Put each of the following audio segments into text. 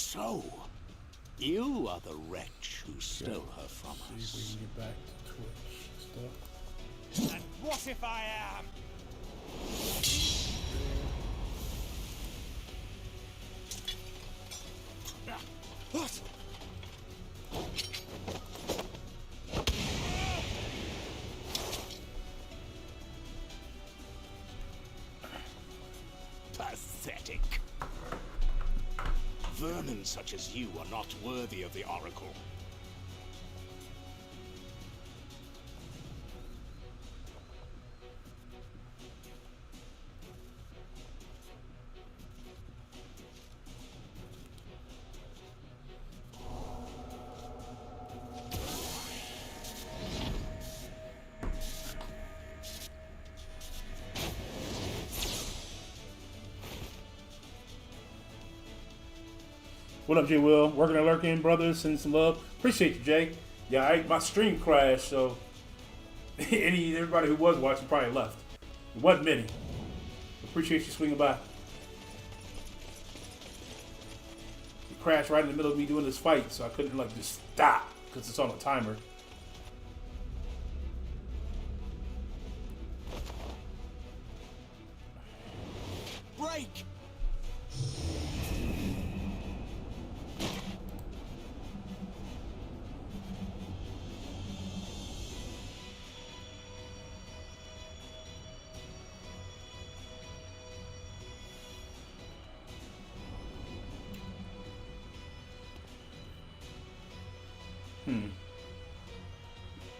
So, you are the wretch who stole her from us. See if we can get back to Twitch stuff. And what if I am? What? Pathetic. Vermin such as you are not worthy of the Oracle. What up, J. Will? Working and lurking, brothers. Send some love. Appreciate you, Jay. Yeah, my stream crashed, so everybody who was watching probably left. It wasn't many. Appreciate you swinging by. It crashed right in the middle of me doing this fight, so I couldn't like just stop because it's on a timer. Break!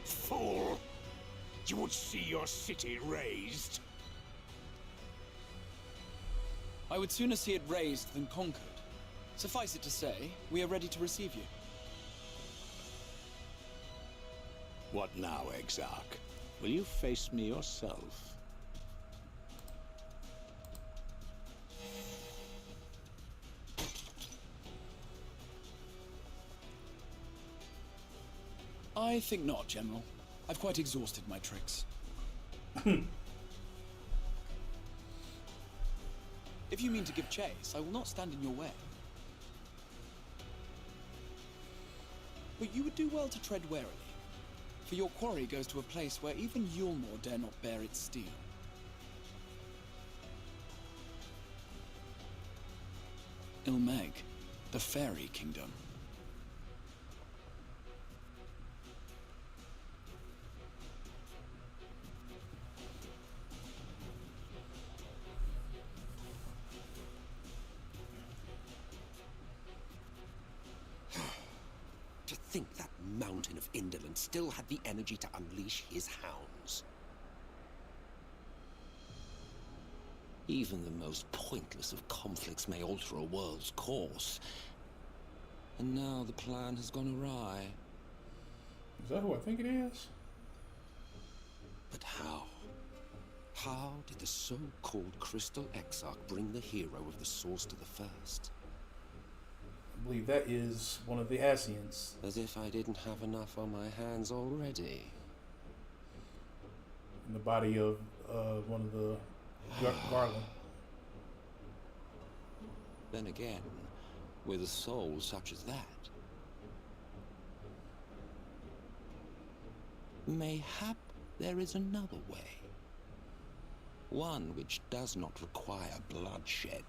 Fool! You would see your city razed. I would sooner see it razed than conquered. Suffice it to say, we are ready to receive you. What now, Exarch? Will you face me yourself? I think not, General. I've quite exhausted my tricks. If you mean to give chase, I will not stand in your way. But you would do well to tread warily, for your quarry goes to a place where even Yulmore dare not bear its steel. Ilmeg, the Fairy Kingdom. To think that mountain of indolence still had the energy to unleash his hounds. Even the most pointless of conflicts may alter a world's course. And now the plan has gone awry. Is that who I think it is? But how? How did the so-called Crystal Exarch bring the hero of the Source to the First? I believe that is one of the Asians. As if I didn't have enough on my hands already. In the body of one of the Garland. Then again, with a soul such as that, mayhap there is another way. One which does not require bloodshed.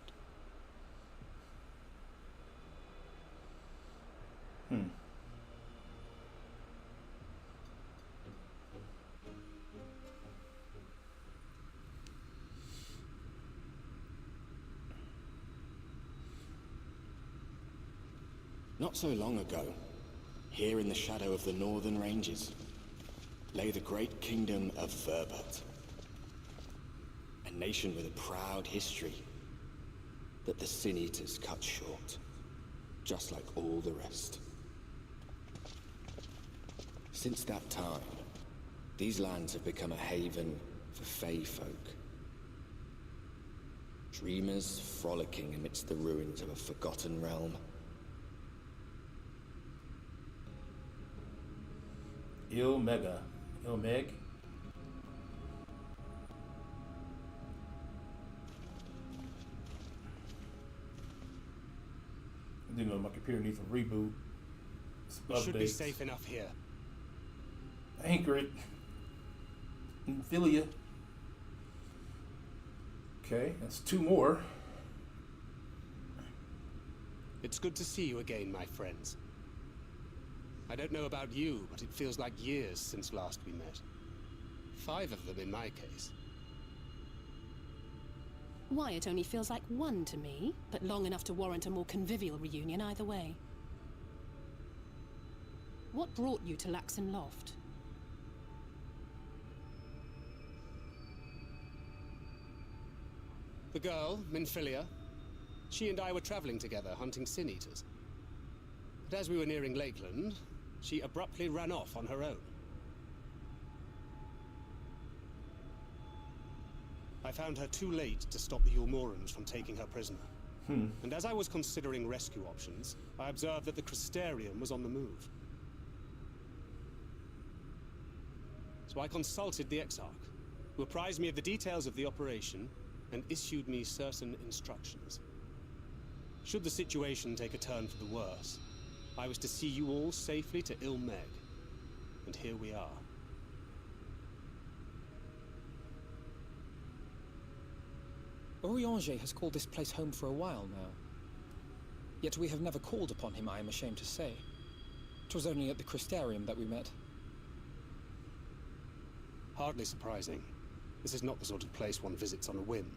Not so long ago, here in the shadow of the northern ranges, lay the great kingdom of Verbert. A nation with a proud history that the Sin Eaters cut short, just like all the rest. Since that time, these lands have become a haven for Fey folk. Dreamers frolicking amidst the ruins of a forgotten realm. Ilmeg. You know, my computer needs a reboot. We should be safe enough here. Anchor it. Philia. Okay, that's 2 more. It's good to see you again, my friends. I don't know about you, but it feels like years since last we met. 5 of them in my case. Why, it only feels like 1 to me, but long enough to warrant a more convivial reunion either way. What brought you to Laxon Loft? The girl, Minfilia, she and I were traveling together, hunting sin eaters. But as we were nearing Lakeland, she abruptly ran off on her own. I found her too late to stop the Ulmorans from taking her prisoner. And as I was considering rescue options, I observed that the Crystarium was on the move. So I consulted the Exarch, who apprised me of the details of the operation and issued me certain instructions. Should the situation take a turn for the worse, I was to see you all safely to Ilmeg. And here we are. Orianger has called this place home for a while now. Yet we have never called upon him, I am ashamed to say. 'Twas only at the Crystarium that we met. Hardly surprising. This is not the sort of place one visits on a whim.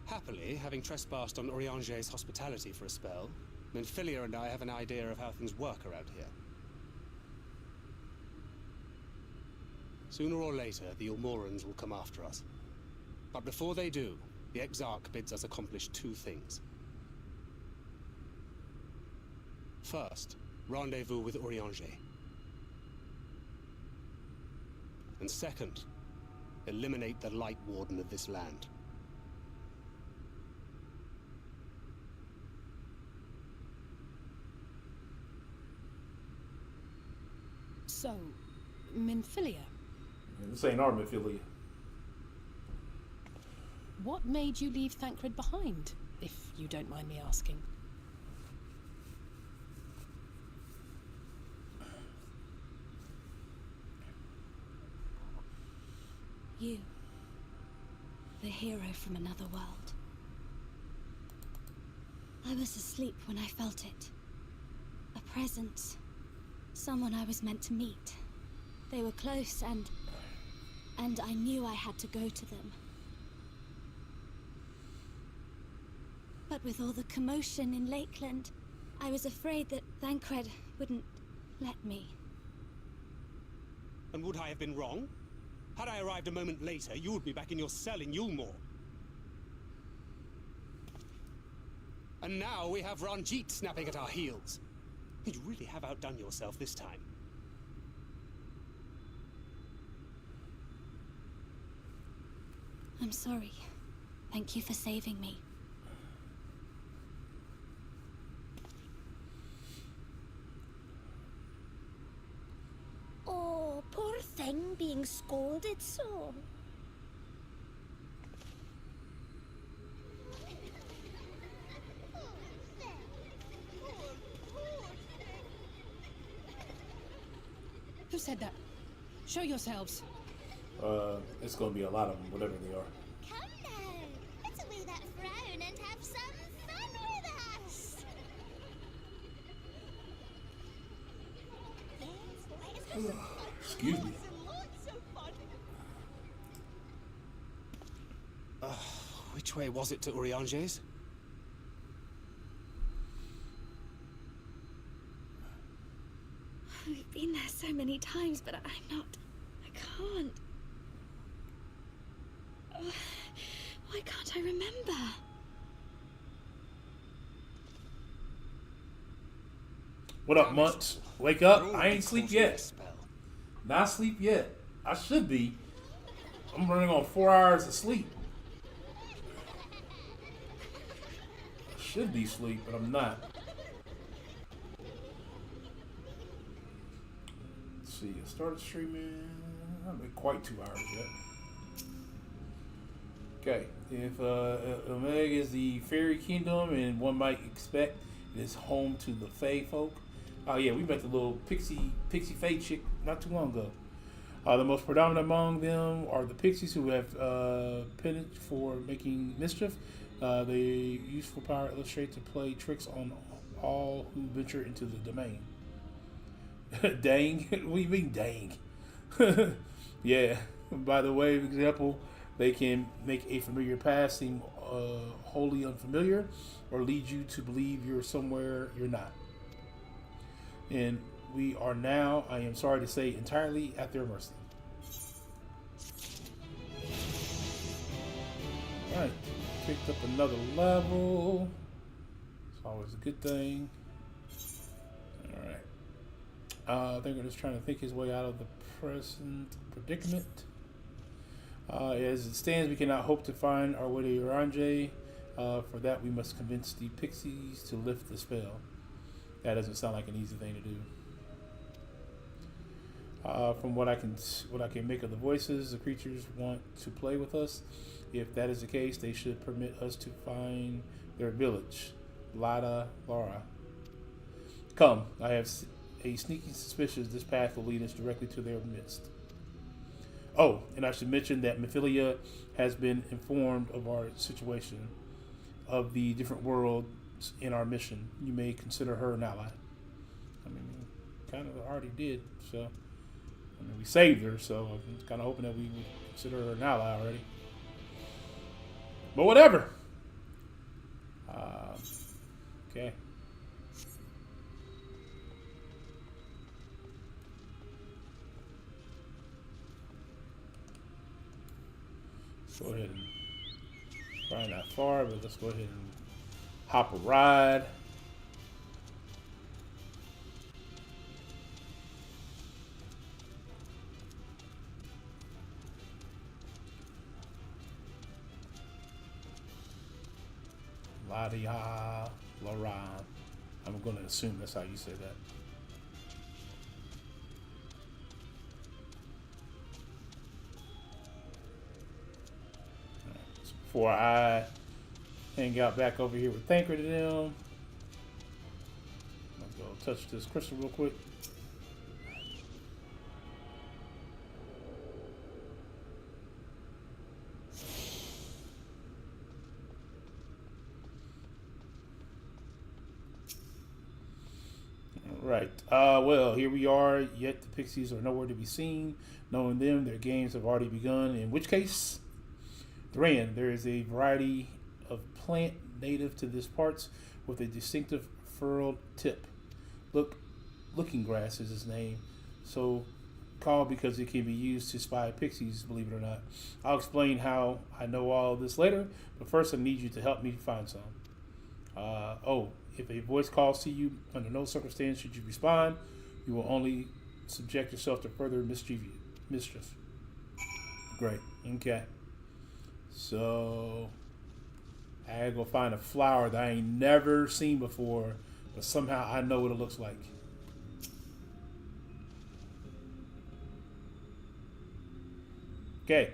Happily, having trespassed on Orianger's hospitality for a spell, Minfilia and I have an idea of how things work around here. Sooner or later, the Ulmorans will come after us. But before they do, the Exarch bids us accomplish 2 things. First, rendezvous with Orianger. And second, eliminate the Light Warden of this land. So, Minfilia, This ain't our Minfilia. what made you leave Thancred behind, if you don't mind me asking? You. The hero from another world. I was asleep when I felt it. A presence. Someone I was meant to meet. They were close and I knew I had to go to them. But with all the commotion in Lakeland, I was afraid that Thancred wouldn't let me. And would I have been wrong? Had I arrived a moment later, you would be back in your cell in Yulmore. And now we have Ranjit snapping at our heels. You really have outdone yourself this time. I'm sorry. Thank you for saving me. Oh, poor thing being scolded so. Who said that? Show yourselves. It's gonna be a lot of them, whatever they are. Come now, put away that frown and have some fun with us. Excuse me. Which way was it to Orianger's? We've been there so many times, but I can't. Why can't I remember? What up, Munts? Wake up. I ain't sleep yet. Not sleep yet. I should be. I'm running on 4 hours of sleep. I should be asleep, but I'm not. Let's see. see. I started streaming. Not been quite 2 hours yet. Okay. If Omega is the fairy kingdom, and one might expect it is home to the Fae folk. Oh yeah, we met the little pixie Fae chick not too long ago. The most predominant among them are the pixies, who have penance for making mischief. They useful power illustrate to play tricks on all who venture into the domain. Dang? What do you mean, dang? Yeah. By the way, for example, they can make a familiar past seem wholly unfamiliar, or lead you to believe you're somewhere you're not. And we are now, I am sorry to say, entirely at their mercy. Alright, picked up another level. It's always a good thing. Alright. I think we're just trying to think his way out of the present predicament. As it stands, we cannot hope to find our way to Uranje. For that, we must convince the pixies to lift the spell. That doesn't sound like an easy thing to do. From what I can make of the voices, the creatures want to play with us. If that is the case, they should permit us to find their village, Laura. Come, I have a sneaky suspicion this path will lead us directly to their midst. Oh, and I should mention that Mephilia has been informed of our situation, of the different worlds in our mission. You may consider her an ally. I mean, kind of already did, so. I mean, we saved her, so I'm kind of hoping that we would consider her an ally already. But whatever. Okay. Let's go ahead and probably not far, but let's go ahead and hop a ride. Laura. I'm going to assume that's how you say that. Right, so before I hang out back over here with Thancred and them, let's go touch this crystal real quick. Right. Well, here we are, yet the pixies are nowhere to be seen. Knowing them, their games have already begun, in which case, Duran, there is a variety of plant native to this parts with a distinctive furrowed tip. Looking grass is its name, so called because it can be used to spy pixies, believe it or not. I'll explain how I know all of this later, but first I need you to help me find some. If a voice calls to you, under no circumstance should you respond. You will only subject yourself to further mischief. Great. Okay. So I gotta go find a flower that I ain't never seen before, but somehow I know what it looks like. Okay.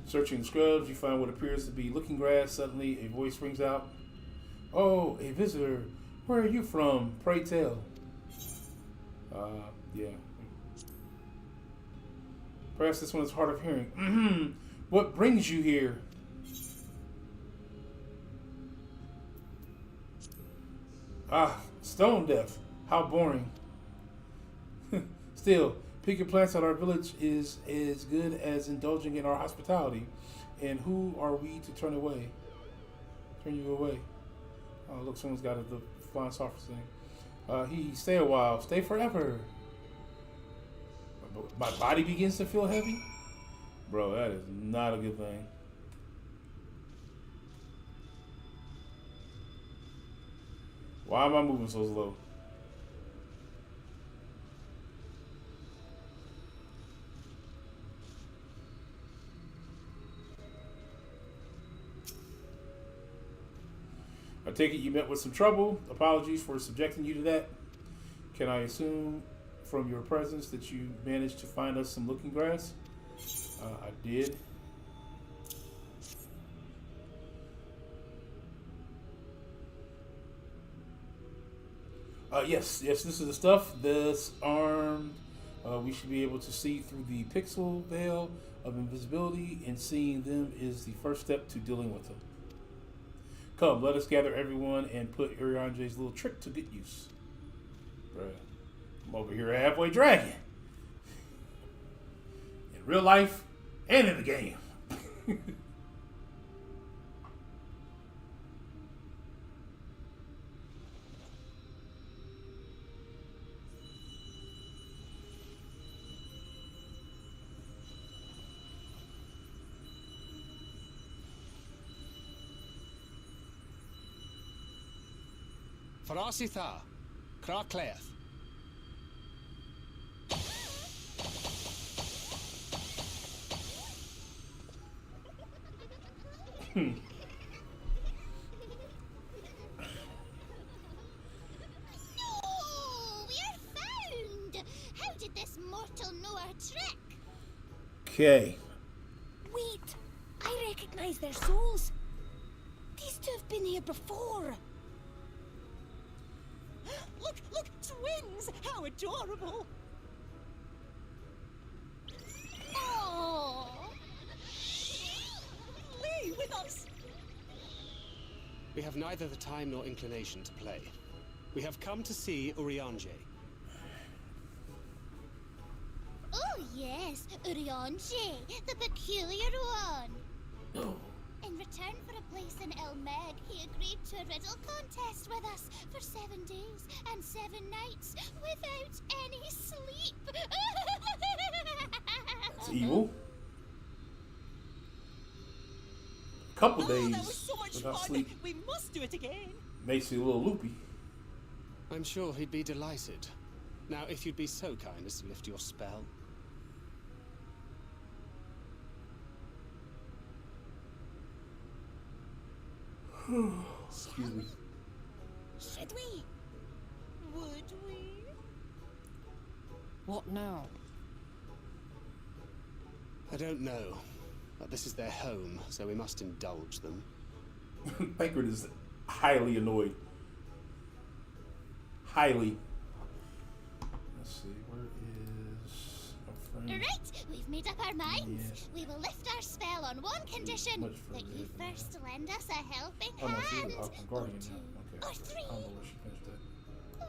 Searching the scrubs, you find what appears to be looking grass. Suddenly, a voice rings out. Oh, a visitor. Where are you from? Pray tell. Yeah. Perhaps this one is hard of hearing. What brings you here? Stone death. How boring. Still, picking plants at our village is as good as indulging in our hospitality. And who are we to turn away? Turn you away? Oh, look, someone's got the flying saucer thing. Stay a while. Stay forever. My body begins to feel heavy? Bro, that is not a good thing. Why am I moving so slow? I take it you met with some trouble. Apologies for subjecting you to that. Can I assume from your presence that you managed to find us some looking glass. I did. Yes, this is the stuff. This armed. We should be able to see through the pixel veil of invisibility, and seeing them is the first step to dealing with them. Come, let us gather everyone and put Urianje's little trick to good use. Bruh, I'm over here halfway dragon. In real life and in the game. Farasitha, Krakleth. No, we're found. How did this mortal know our trick? Okay. Wait, I recognize their souls. These two have been here before. Look, twins! How adorable! Oh, Lee, with us! We have neither the time nor inclination to play. We have come to see Urianger. oh yes, Urianger, the peculiar one. In return for a place in El Meg, he agreed to a riddle contest with us for 7 days and 7 nights without any sleep. It's evil. Couple days That was so much without fun! sleep We must do it again! makes you a little loopy. I'm sure he'd be delighted. Now, if you'd be so kind as to lift your spell. Excuse me. Should we? Would we? What now? I don't know, but this is their home, so we must indulge them. Bankard is highly annoyed. Highly. Let's see, where is my friend? Right, we've made up our minds. Yes. We will lift our spell on one condition: Much that further you than first lend us a helping Oh no, she's hand. a guardian or two, now. Okay. or three. I don't know where she finished that.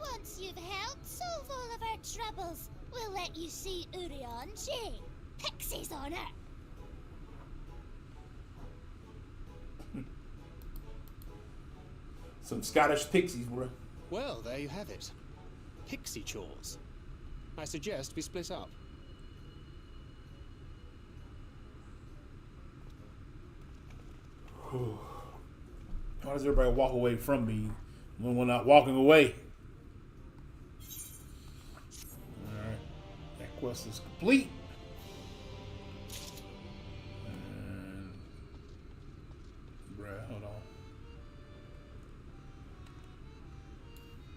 Once you've helped solve all of our troubles, we'll let you see Urianger. Pixie's honor. Some Scottish pixies, bro. Well, there you have it. Pixie chores. I suggest we split up. Why does everybody walk away from me when we're not walking away? Alright. That quest is complete. And bruh, hold on.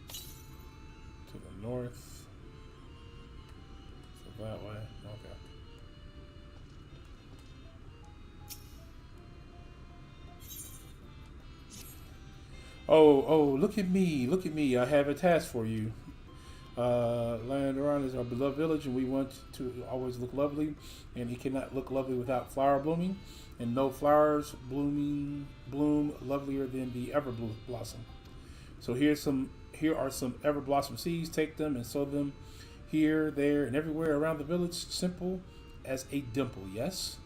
To the north. So that way. Okay. Oh, look at me. I have a task for you. Land around is our beloved village, and we want to always look lovely, and it cannot look lovely without flower blooming, and no flowers bloom lovelier than the ever blossom. So here are some ever blossom seeds. Take them and sow them here, there, and everywhere around the village, simple as a dimple. Yes.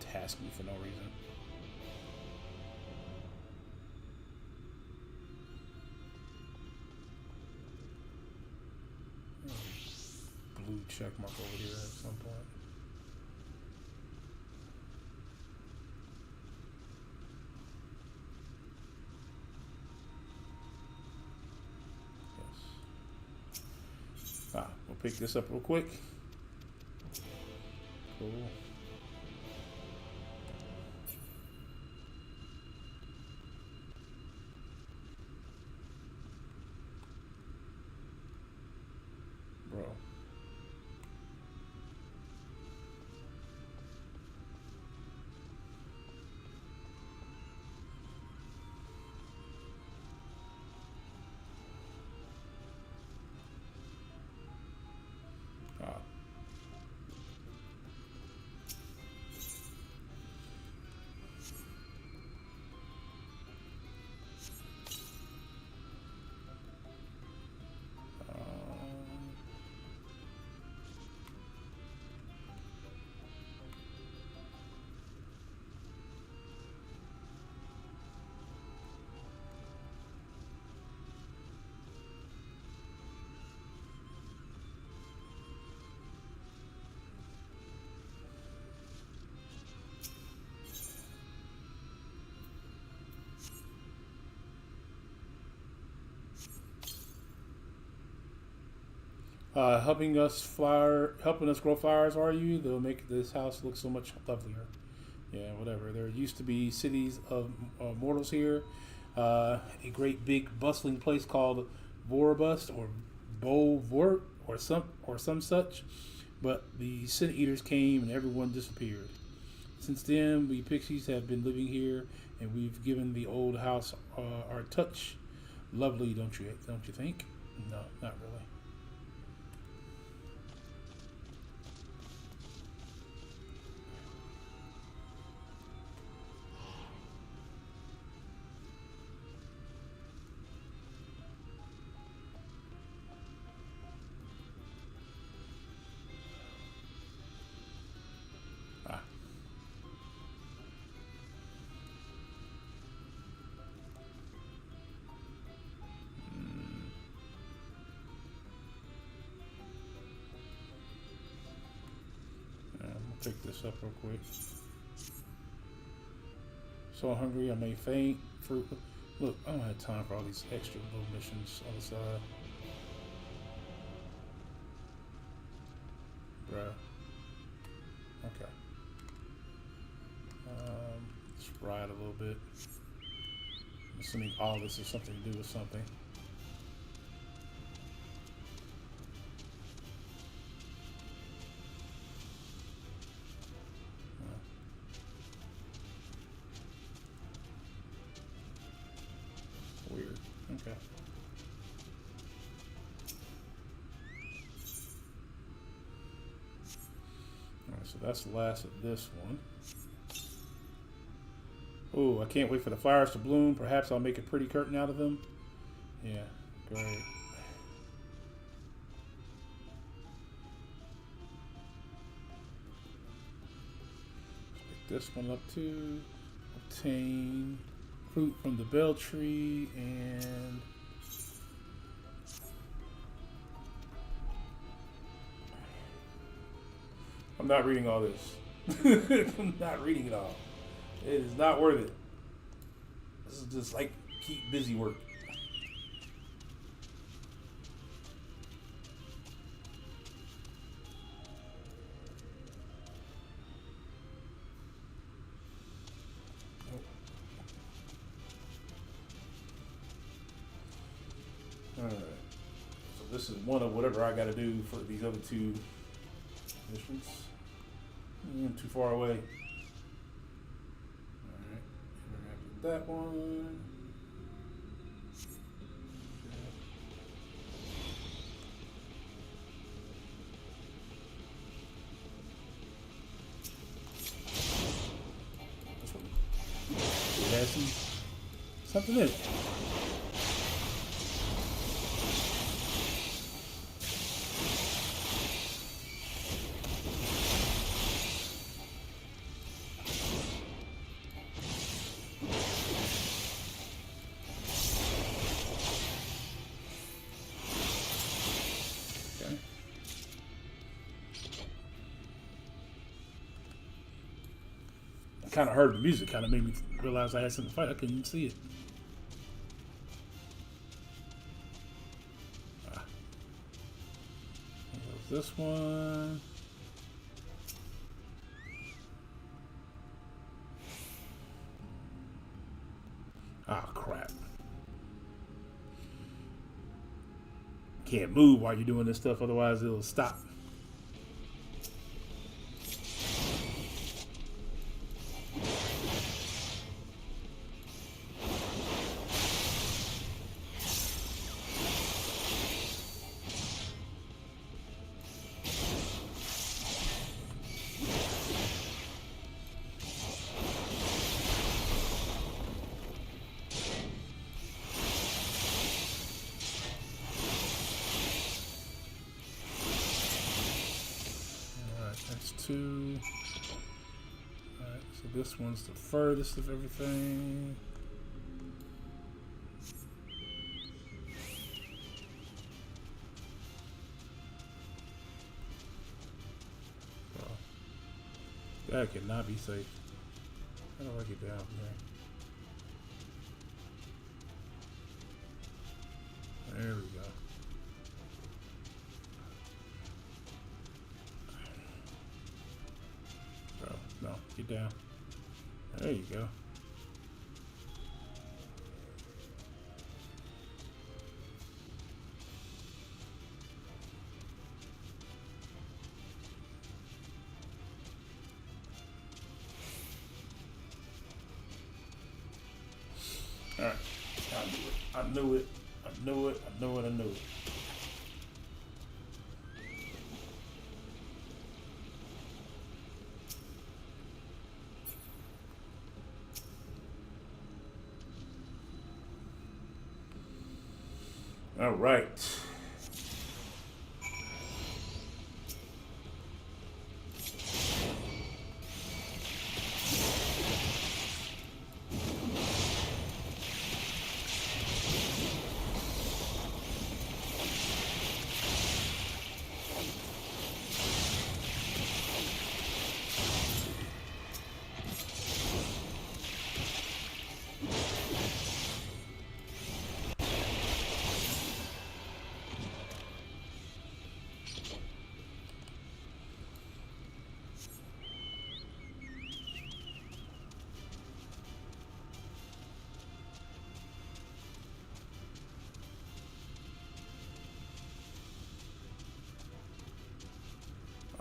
Task me for no reason. Blue check mark over here at some point. Yes. We'll pick this up real quick. Cool. Bro. Ah. Helping us grow flowers. Are you? They'll make this house look so much lovelier. Yeah, whatever. There used to be cities of mortals here. A great big bustling place called Vorabust or Bovort or some such. But the sin eaters came and everyone disappeared. Since then, we pixies have been living here, and we've given the old house our touch. Lovely, don't you think? No, not really. Pick this up real quick. So hungry I may faint. Fruit. Look, I don't have time for all these extra little missions on the side. Bruh. Okay. Let's ride a little bit. I'm assuming all this is something to do with something. Okay. Alright, so that's the last of this one. Oh, I can't wait for the flowers to bloom. Perhaps I'll make a pretty curtain out of them. Yeah, great. Pick this one up too. Obtain fruit from the bell tree and I'm not reading all this. I'm not reading it all. It is not worth it. This is just like keep busy work. Alright, so this is one of whatever I gotta do for these other two missions. Too far away. Alright, interact with that one. This one. It has something in it. Kind of heard the music, kind of made me realize I had something to fight. I couldn't even see it. There's this one. Ah, crap. Can't move while you're doing this stuff, otherwise it'll stop. That's 2. Alright, so this one's the furthest of everything. Oh, that cannot be safe. How do I get down here? There we go. No, get down. There you go. All right, I knew it. I knew it. I knew it. I knew it. All right.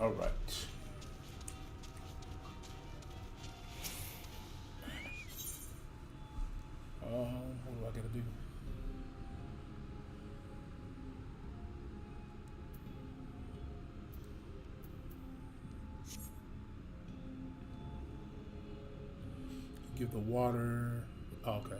All right. What do I gotta do? Give the water. Oh, okay.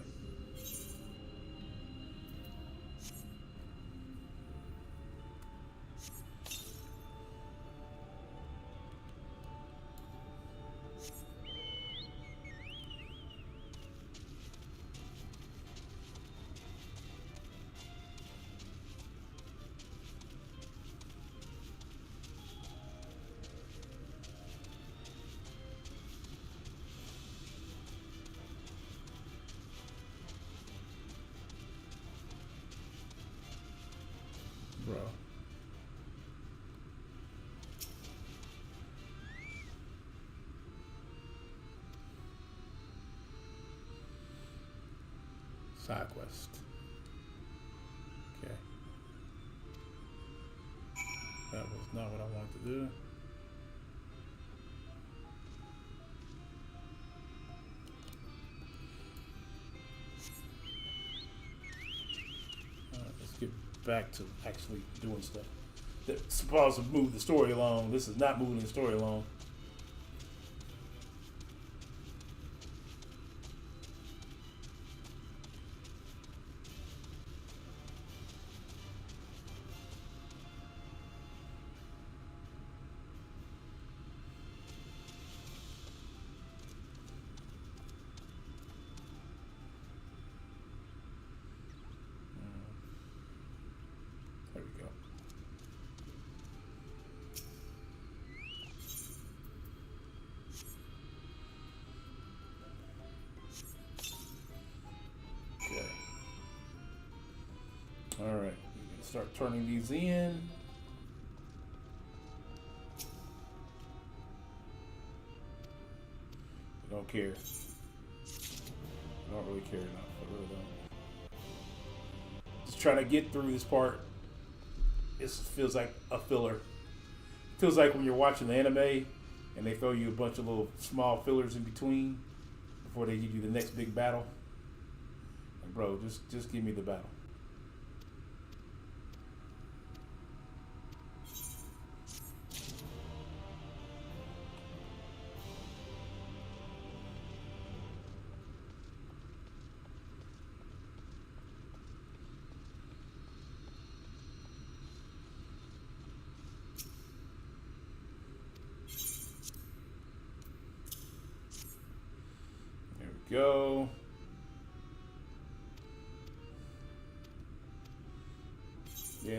Bro. Side quest. Okay. That was not what I wanted to do. Let's get back to actually doing stuff that's supposed to move the story along. This is not moving the story along. There we go. Okay. All right. We can start turning these in. I don't care. I don't really care enough. I really don't. Just trying to get through this part. it feels like a filler. It feels like when you're watching the anime and they throw you a bunch of little small fillers in between before they give you the next big battle. Like, bro, just give me the battle. Go. Yeah.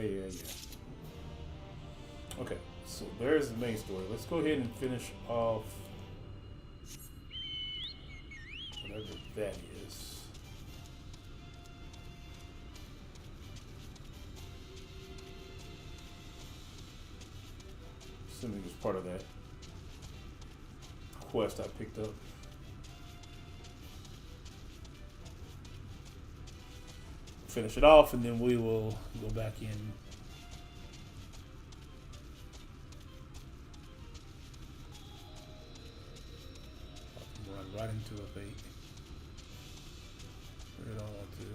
Okay, so there's the main story. Let's go ahead and finish off whatever that is. Assuming it's part of that quest I picked up. Finish it off, and then we will go back in. Run right into a bait. We don't want to.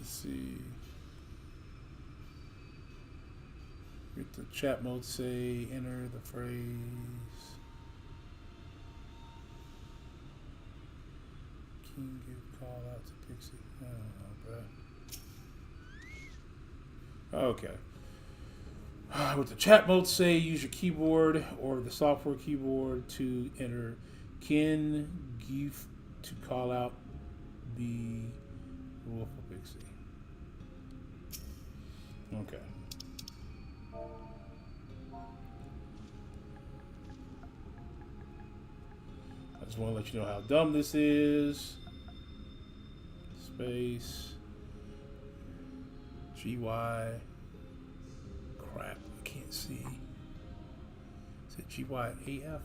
See, get the chat mode, say enter the phrase King give call out to Pixie. I don't know, bro. Okay. With the chat mode, say use your keyboard or the software keyboard to enter Ken give to call out the wolf of Pixie. Okay. I just want to let you know how dumb this is. Space. GY. Crap, I can't see. Is it GYAF?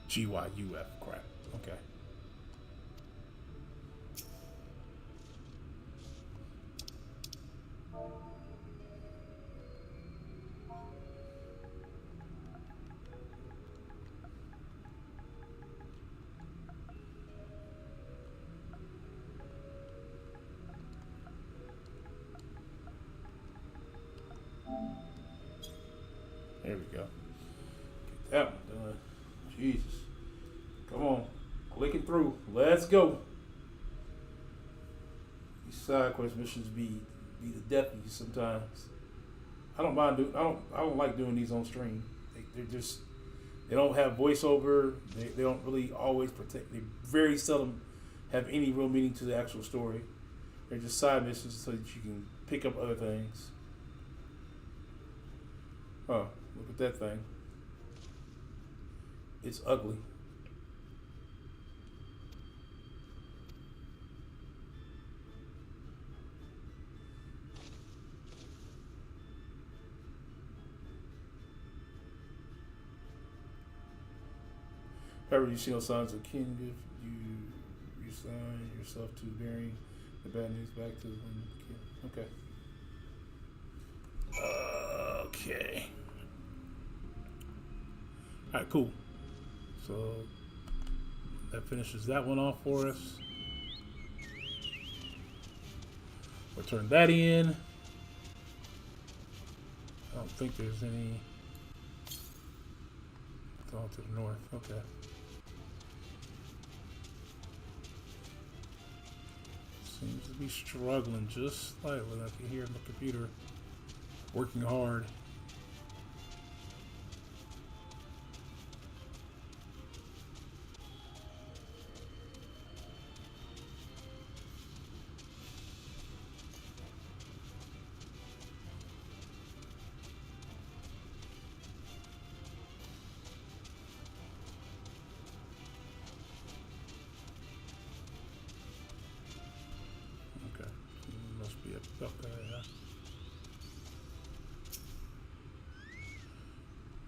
GYUF, crap. Okay. There we go. Get that one done. Jesus. Come on. Clicking through. Let's go. These side quest missions be the death of you sometimes. I don't mind doing. I don't like doing these on stream. They don't have voiceover. They don't really always protect. They very seldom have any real meaning to the actual story. They're just side missions so that you can pick up other things. Oh, look at that thing. It's ugly. However, you see no signs of kin if you resign yourself to bearing the bad news back to the kin. Okay. Okay. Alright, cool. So that finishes that one off for us. We'll turn that in. I don't think there's any. It's all to the north. Okay. Seems to be struggling just slightly. I can hear the computer working hard.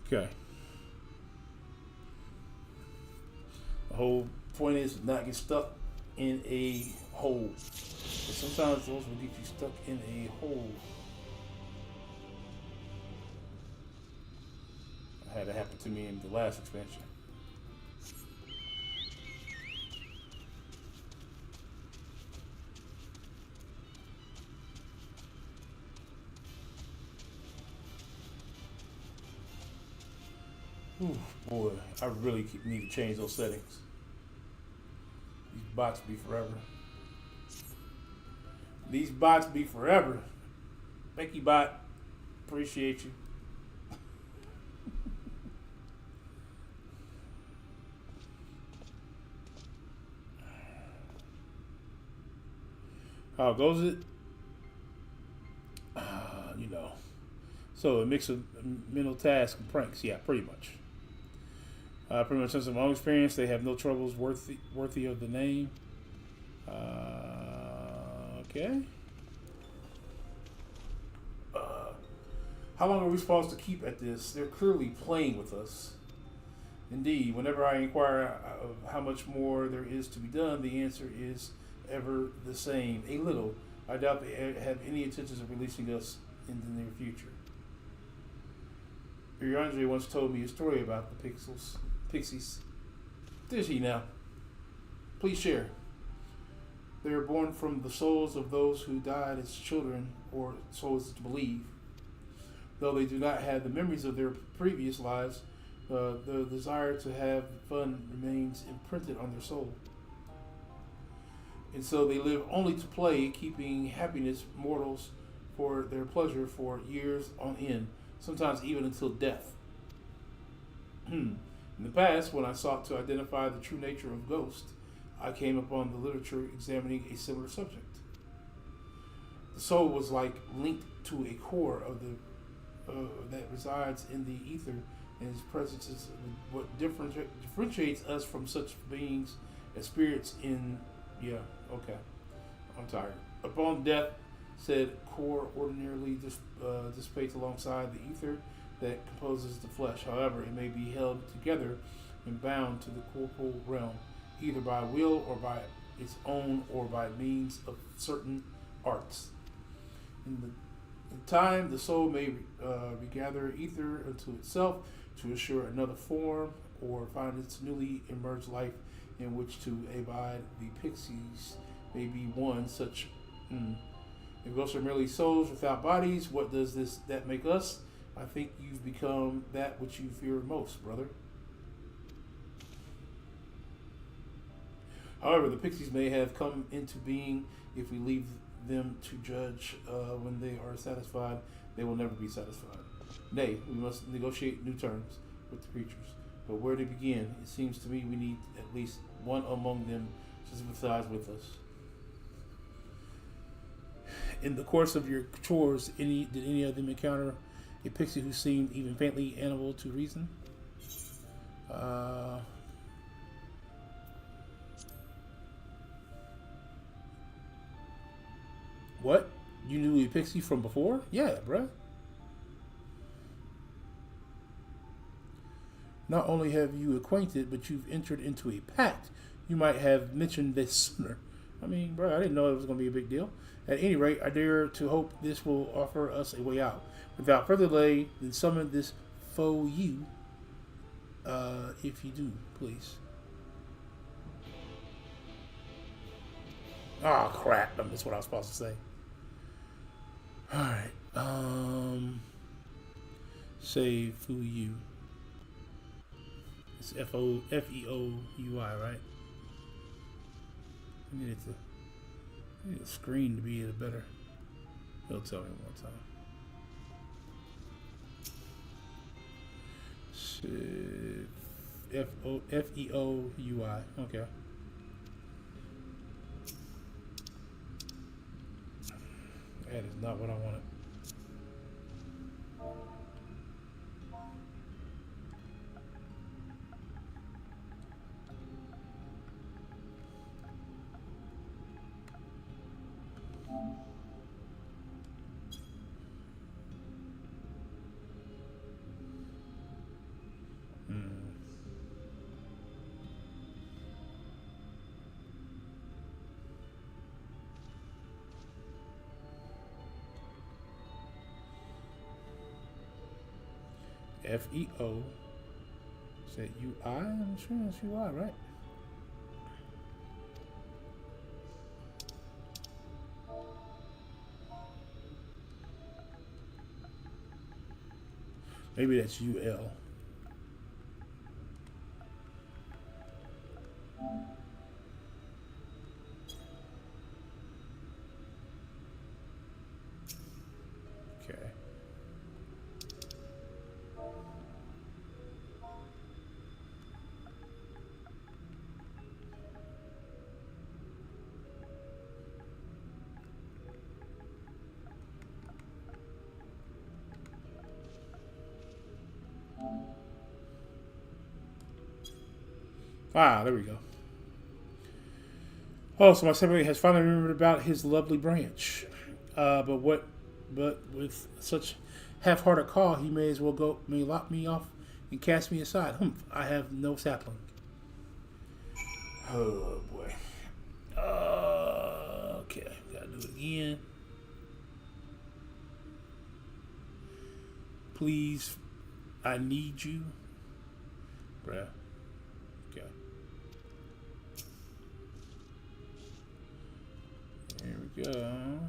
Okay. The whole point is to not get stuck in a hole. But sometimes those will get you stuck in a hole. I had it happen to me in the last expansion. Ooh, boy, I really need to change those settings. These bots be forever. These bots be forever. Thank you, bot. Appreciate you. How goes it? You know. So a mix of mental tasks and pranks. Yeah, pretty much. Pretty much since my own experience, they have no troubles worthy of the name. Okay. How long are we supposed to keep at this? They're clearly playing with us. Indeed, whenever I inquire of how much more there is to be done, the answer is ever the same. A little. I doubt they have any intentions of releasing us in the near future. Uriandre once told me a story about the Pixies. Did he now? Please share. They are born from the souls of those who died as children, or so is to believe. Though they do not have the memories of their previous lives, the desire to have fun remains imprinted on their soul. And so they live only to play, keeping happiness mortals for their pleasure for years on end, sometimes even until death. In the past, when I sought to identify the true nature of ghosts, I came upon the literature examining a similar subject. The soul was like linked to a core of the that resides in the ether, and its presence is what differentiates us from such beings as spirits in... Yeah, okay. I'm tired. Upon death, said core ordinarily dissipates alongside the ether that composes the flesh. However, it may be held together and bound to the corporal realm, either by will or by its own, or by means of certain arts. In time, the soul may regather ether into itself to assure another form, or find its newly emerged life in which to abide. The Pixies may be one such. If ghosts are merely souls without bodies, what does that make us? I think you've become that which you fear most, brother. However, the Pixies may have come into being. If we leave them to judge when they are satisfied, they will never be satisfied. Nay, we must negotiate new terms with the creatures. But where to begin? It seems to me we need at least one among them to sympathize with us. In the course of your chores, did any of them encounter a pixie who seemed even faintly amenable to reason? What? You knew a pixie from before? Yeah, bruh. Not only have you acquainted, but you've entered into a pact. You might have mentioned this sooner. I mean, bro, I didn't know it was going to be a big deal. At any rate, I dare to hope this will offer us a way out. Without further delay, then summon this foe you. If you do, please. Oh, crap. That's what I was supposed to say. Alright. Say Fu Yu. It's F-E-O-U-I, right? I needed to I need a screen to be better. He'll tell me one time. FEOUI. Okay. That is not what I wanted. FEO. Is that UI? I'm sure that's UI, right? Maybe that's UL. Okay. Ah, there we go. Oh, so my sibling has finally remembered about his lovely branch. But with such half-hearted call, he may as well may lock me off and cast me aside. Humph, I have no sapling. Oh boy. Okay, gotta do it again. Please, I need you, bruh. Okay. Here we go.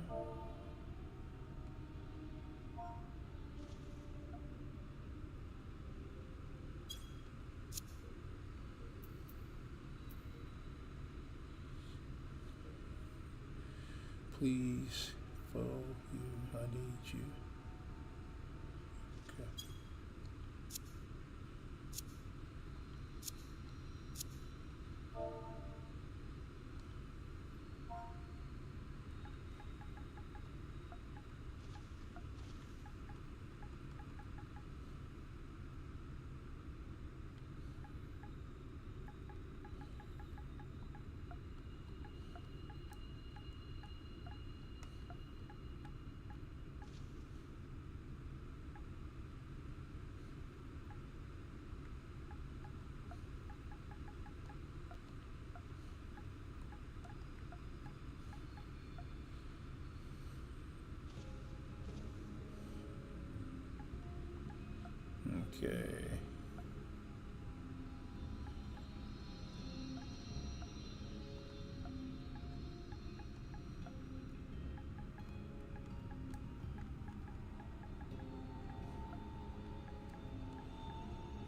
Please, for you, I need you. Okay. Okay.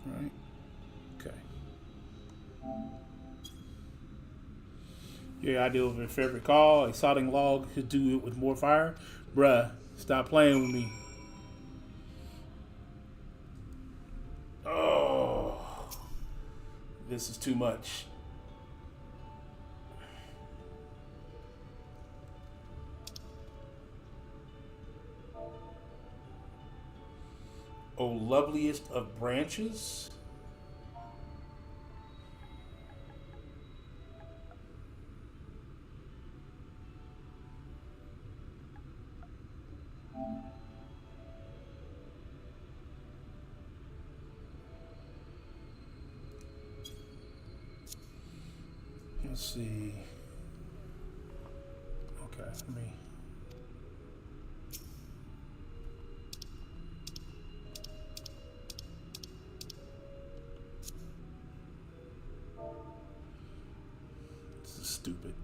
Right. Okay. Yeah, I deal with a favorite call. A sodding log could do it with more fire. Bruh, stop playing with me. Oh, this is too much. Oh, loveliest of branches. Let's see. Okay, let me. This is stupid.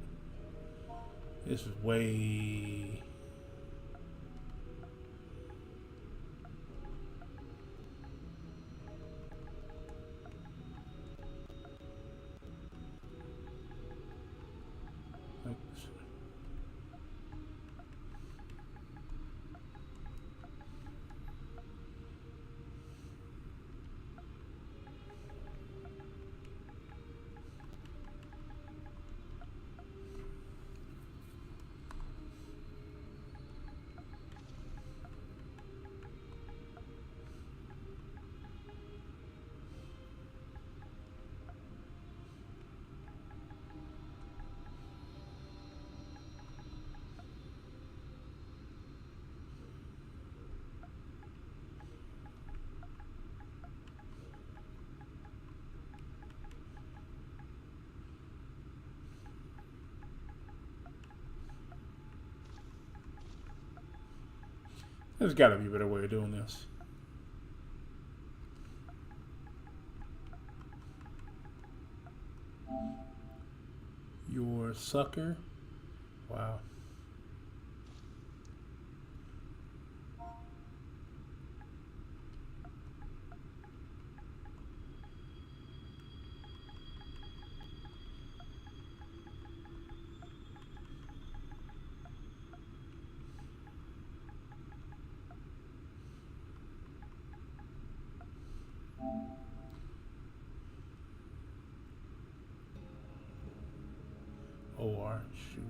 This is way. There's got to be a better way of doing this. Your sucker. Wow. OR, shoot.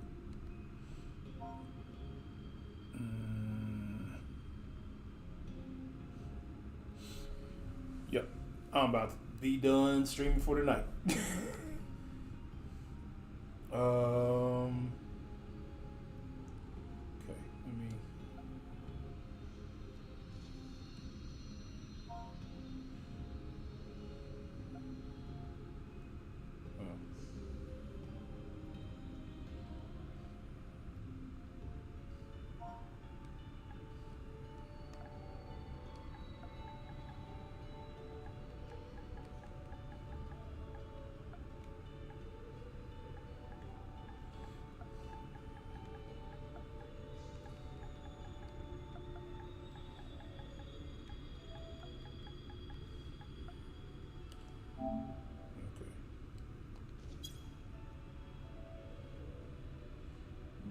Yep, I'm about to be done streaming for tonight. Okay, let me.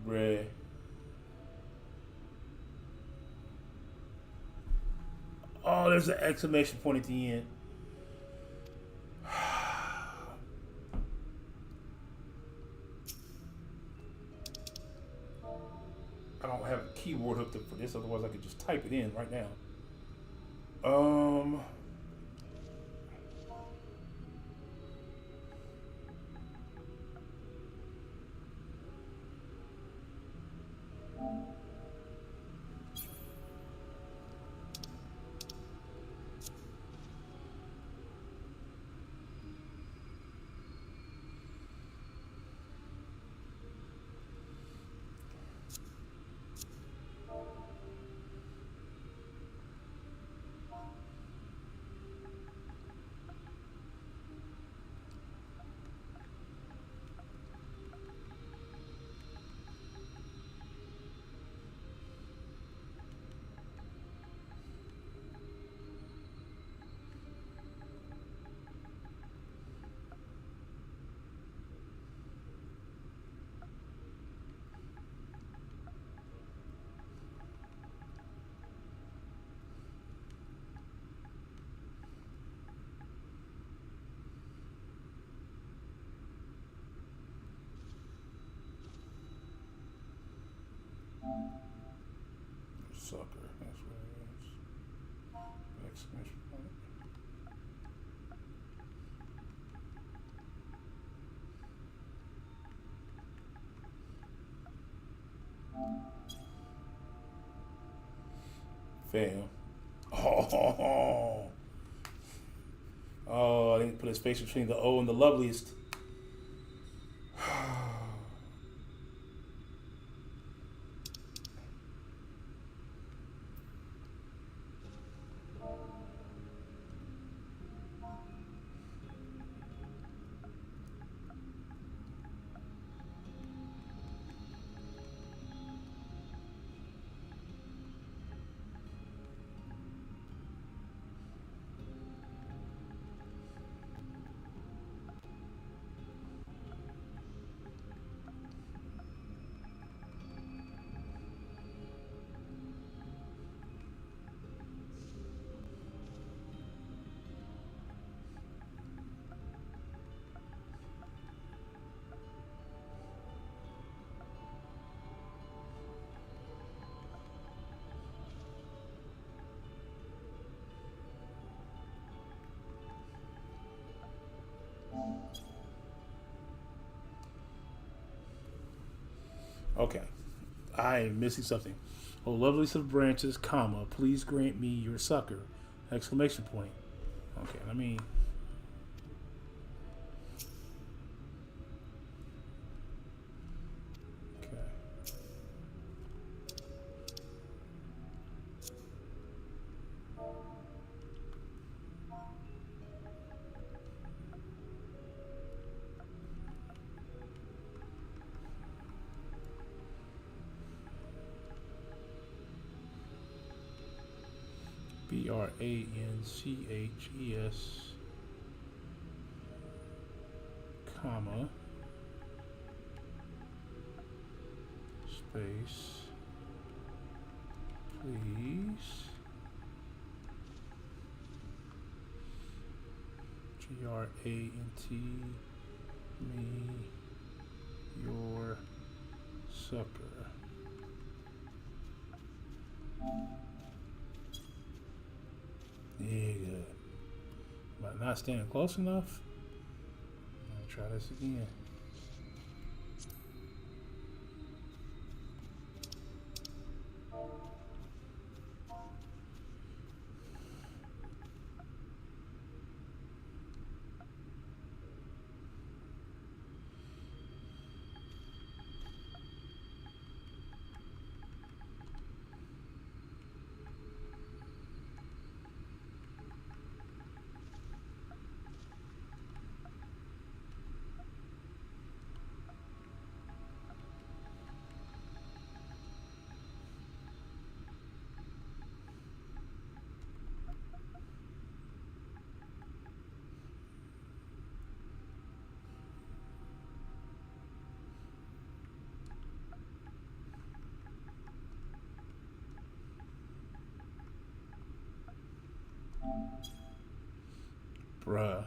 Bruh. Oh, there's an exclamation point at the end. I don't have a keyboard hooked up for this, otherwise I could just type it in right now. Sucker, that's what it is. Exclamation point. Fam. Oh, I didn't put a space between the O and the loveliest. Okay, I am missing something. Oh, loveliest of branches, comma, please grant me your succor! Exclamation point. Okay, let me. Okay. Tranches, comma, space, please, GRANT, me, your sucker. Yeah, good. Am I not standing close enough? I'll try this again. Bruh.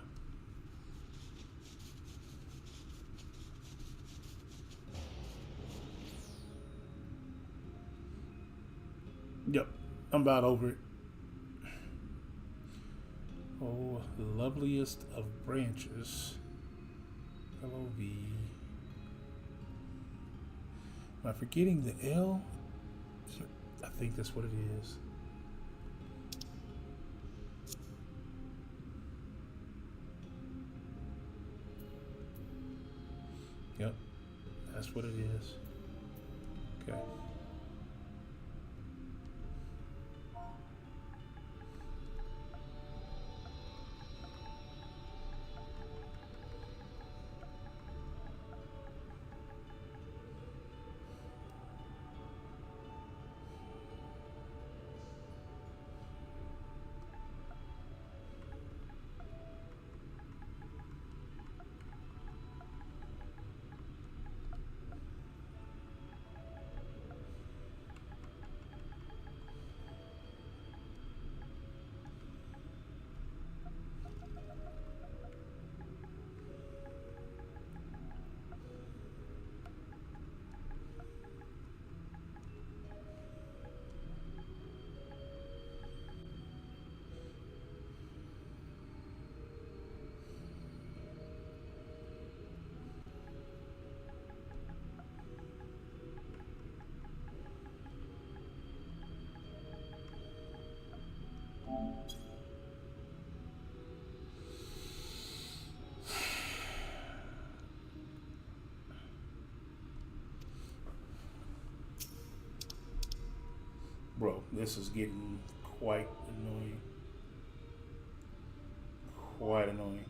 Yep, I'm about over it. Oh, loveliest of branches. LOV. Am I forgetting the L? I think that's what it is. Yep, that's what it is. Okay. Bro, this is getting quite annoying. Quite annoying.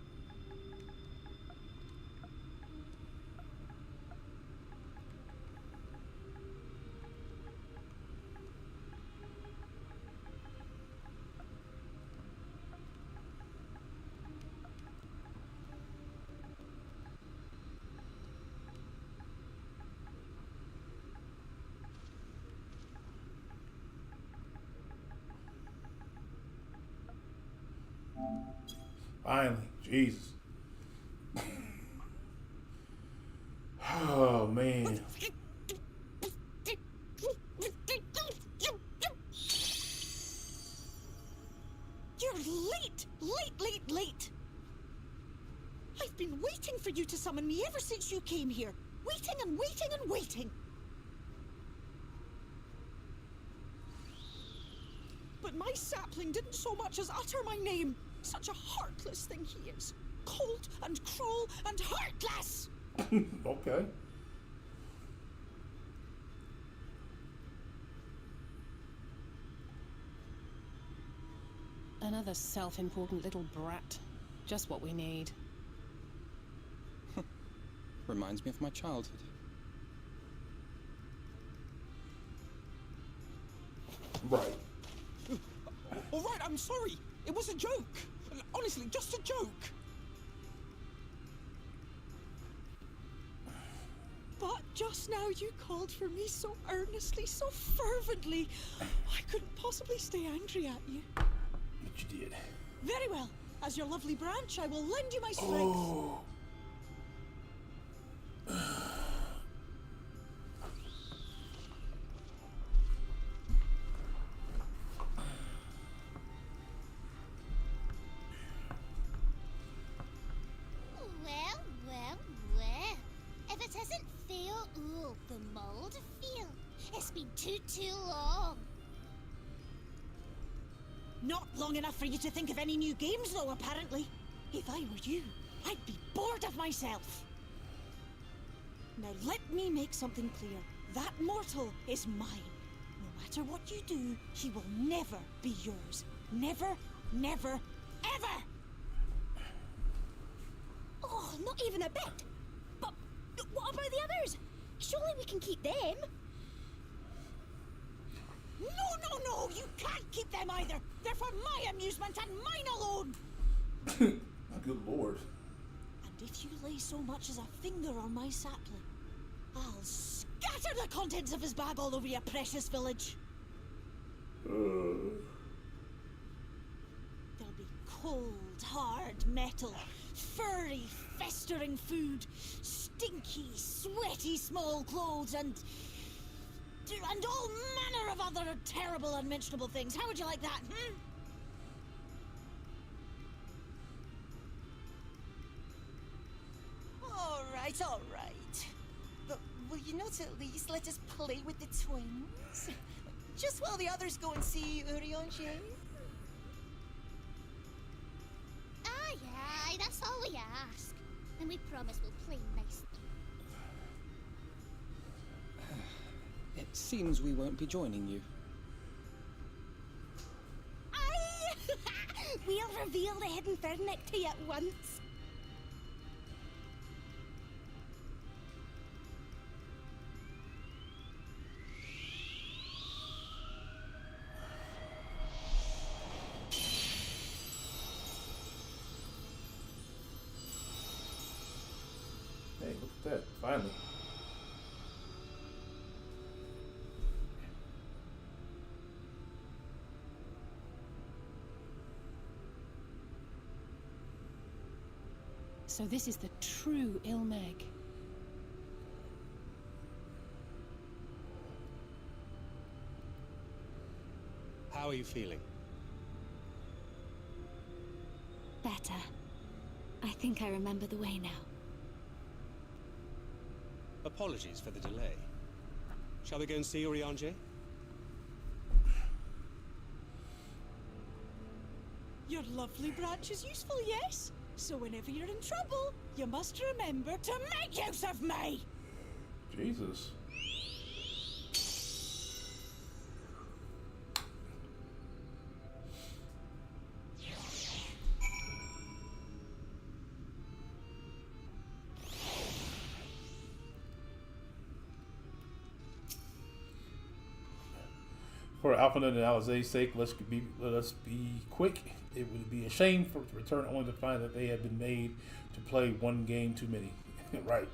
Finally, Jesus. Oh, man. You're late. I've been waiting for you to summon me ever since you came here. Waiting and waiting and waiting. But my sapling didn't so much as utter my name. Such a heartless thing he is. Cold and cruel and heartless! Okay. Another self-important little brat. Just what we need. Reminds me of my childhood. Right. All right, I'm sorry. It was a joke. Honestly, just a joke. But just now you called for me so earnestly, so fervently. I couldn't possibly stay angry at you. But you did. Very well. As your lovely branch, I will lend you my strength. Oh. Well, well, well. If it isn't Theo Ool, the mold feel. It's been too long. Not long enough for you to think of any new games, though, apparently. If I were you, I'd be bored of myself. Now let me make something clear. That mortal is mine. No matter what you do, he will never be yours. Never, never, ever! Oh, not even a bit. But what about the others? Surely we can keep them. No, you can't keep them either. They're for my amusement and mine alone. Good lord. And if you lay so much as a finger on my sapling, I'll scatter the contents of his bag all over your precious village. There'll be cold, hard metal, furry, festering food, stinky, sweaty small clothes, and all manner of other terrible, unmentionable things. How would you like that, All right. But will you not at least let us play with the twins? Just while the others go and see Urianger? Aye, that's all we ask. And we promise we'll play nicely. It seems we won't be joining you. Aye! We'll reveal the hidden Vernick to you at once. Hey, look at that. Finally. So this is the true Ilmeg. How are you feeling? Better. I think I remember the way now. Apologies for the delay. Shall we go and see Urianger? Your lovely branch is useful, yes? So whenever you're in trouble, you must remember to make use of me! Jesus. For Alpha and Alizé's sake, let us be quick. It would be a shame for to return only to find that they have been made to play one game too many. Right.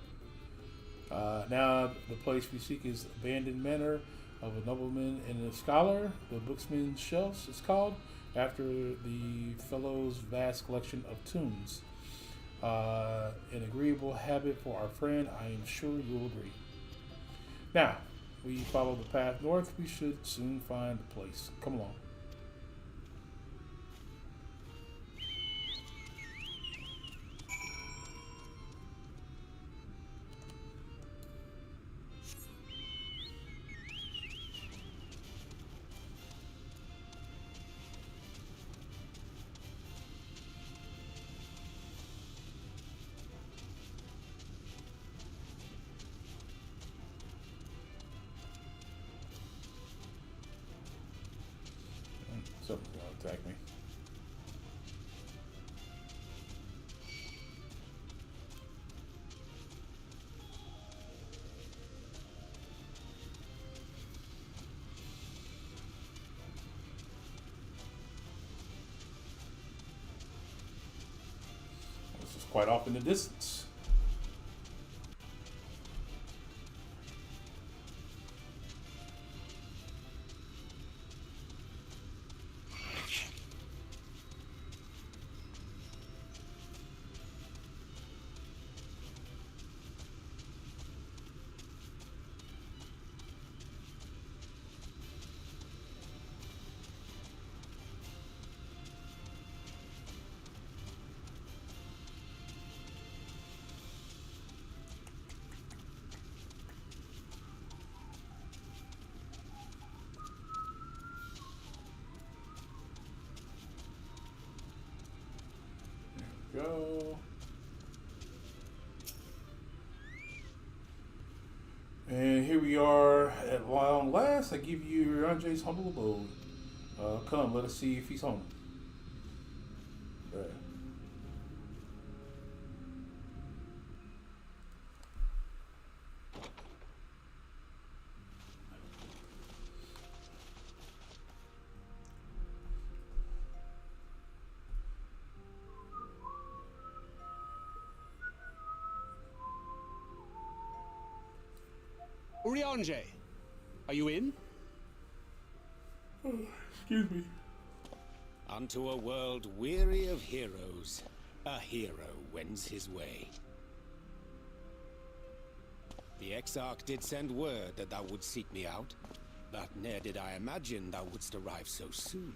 Now the place we seek is abandoned manor of a nobleman and a scholar. The Booksman's Shelves is called, after the fellow's vast collection of tombs. An agreeable habit for our friend. I am sure you'll agree. Now, we follow the path north. We should soon find the place. Come along. Something's gonna attack me. quite off in the distance. Go. And here we are at long last. I give you Andre's humble abode. Come, let us see if he's home. Right. Urianger, are you in? Oh, excuse me. Unto a world weary of heroes, a hero wends his way. The Exarch did send word that thou wouldst seek me out, but ne'er did I imagine thou wouldst arrive so soon.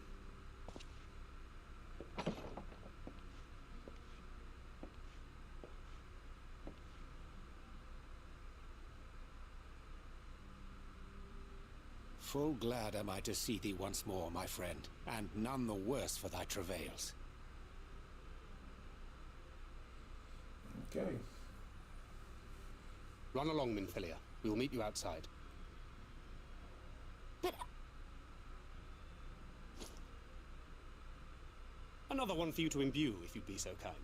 Full glad am I to see thee once more, my friend, and none the worse for thy travails. Okay. Run along, Minfilia. We will meet you outside. But... Another one for you to imbue, if you'd be so kind.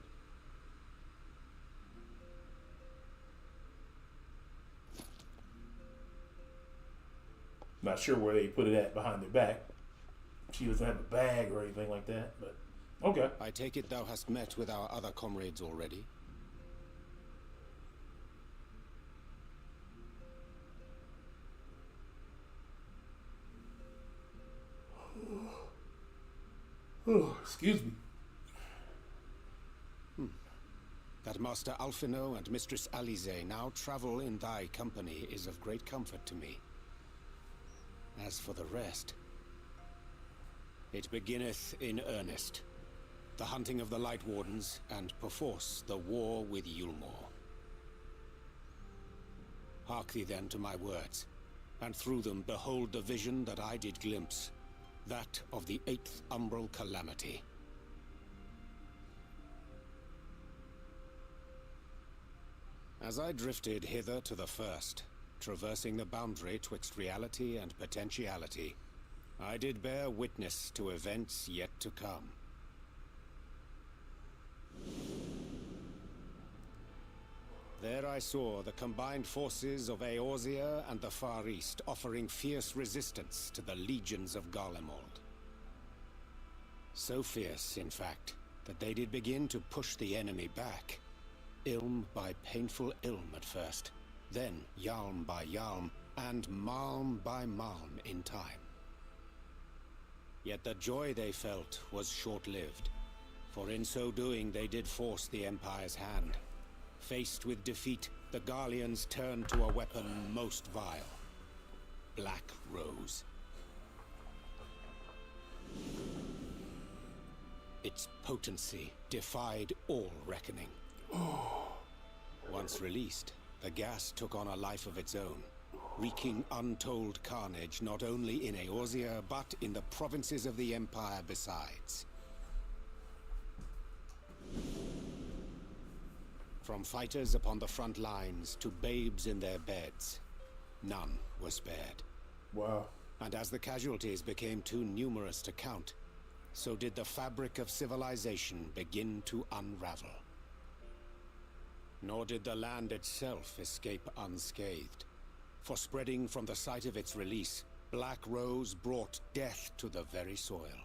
Not sure where they put it at behind their back. She doesn't have a bag or anything like that, but okay. I take it thou hast met with our other comrades already? Oh, excuse me. That Master Alphino and Mistress Alize now travel in thy company is of great comfort to me. As for the rest, it beginneth in earnest. The hunting of the Light Wardens, and perforce the war with Yulmore. Hark thee then to my words, and through them behold the vision that I did glimpse, that of the 8th Umbral Calamity. As I drifted hither to the first, traversing the boundary twixt reality and potentiality, I did bear witness to events yet to come. There I saw the combined forces of Eorzea and the Far East offering fierce resistance to the legions of Garlemald. So fierce, in fact, that they did begin to push the enemy back, ilm by painful ilm at first, then yalm by yalm, and malm by malm in time. Yet the joy they felt was short-lived, for in so doing they did force the Empire's hand. Faced with defeat, the Garleans turned to a weapon most vile: Black Rose. Its potency defied all reckoning. Once released, the gas took on a life of its own, wreaking untold carnage not only in Eorzea, but in the provinces of the Empire besides. From fighters upon the front lines to babes in their beds, none were spared. Wow. And as the casualties became too numerous to count, so did the fabric of civilization begin to unravel. Nor did the land itself escape unscathed, for spreading from the site of its release, Black Rose brought death to the very soil.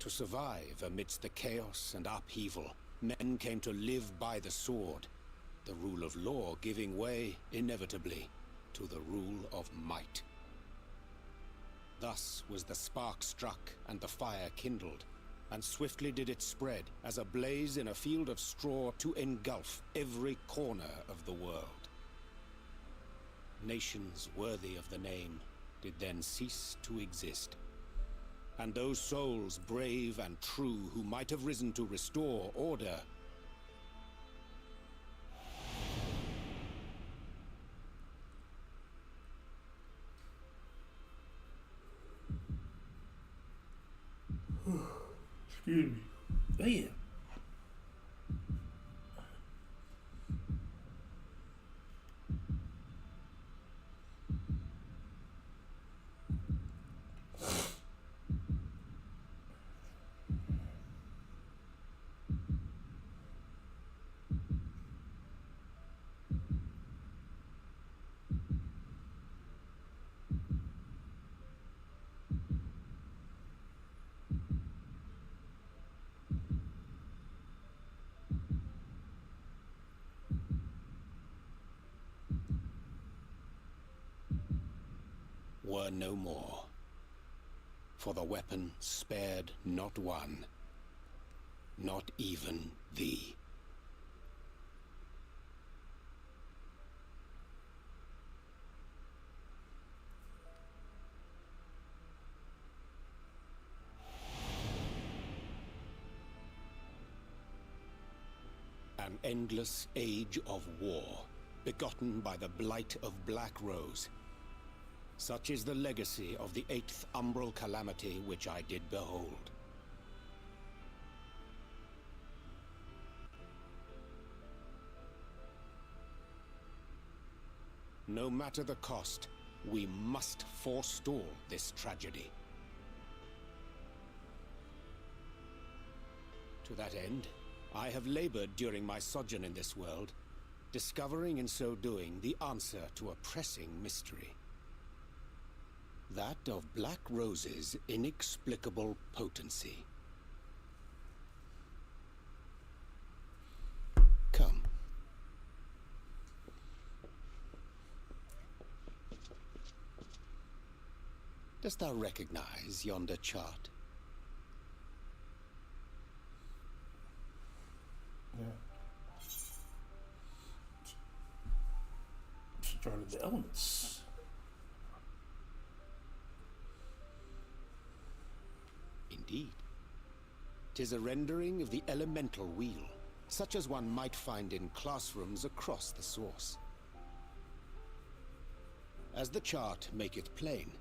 To survive amidst the chaos and upheaval, men came to live by the sword, the rule of law giving way, inevitably, to the rule of might. Thus was the spark struck and the fire kindled, and swiftly did it spread as a blaze in a field of straw to engulf every corner of the world. Nations worthy of the name did then cease to exist, and those souls brave and true who might have risen to restore order excuse me. Damn. were no more. For the weapon spared not one, not even thee. An endless age of war, begotten by the blight of Black Rose. Such is the legacy of the 8th umbral calamity which I did behold. No matter the cost, we must forestall this tragedy. To that end, I have labored during my sojourn in this world, discovering in so doing the answer to a pressing mystery. That of Black Rose's inexplicable potency. Come. Dost thou recognize yonder chart? Yeah. Chart of the elements. Indeed. 'Tis a rendering of the elemental wheel, such as one might find in classrooms across the source. As the chart maketh plain,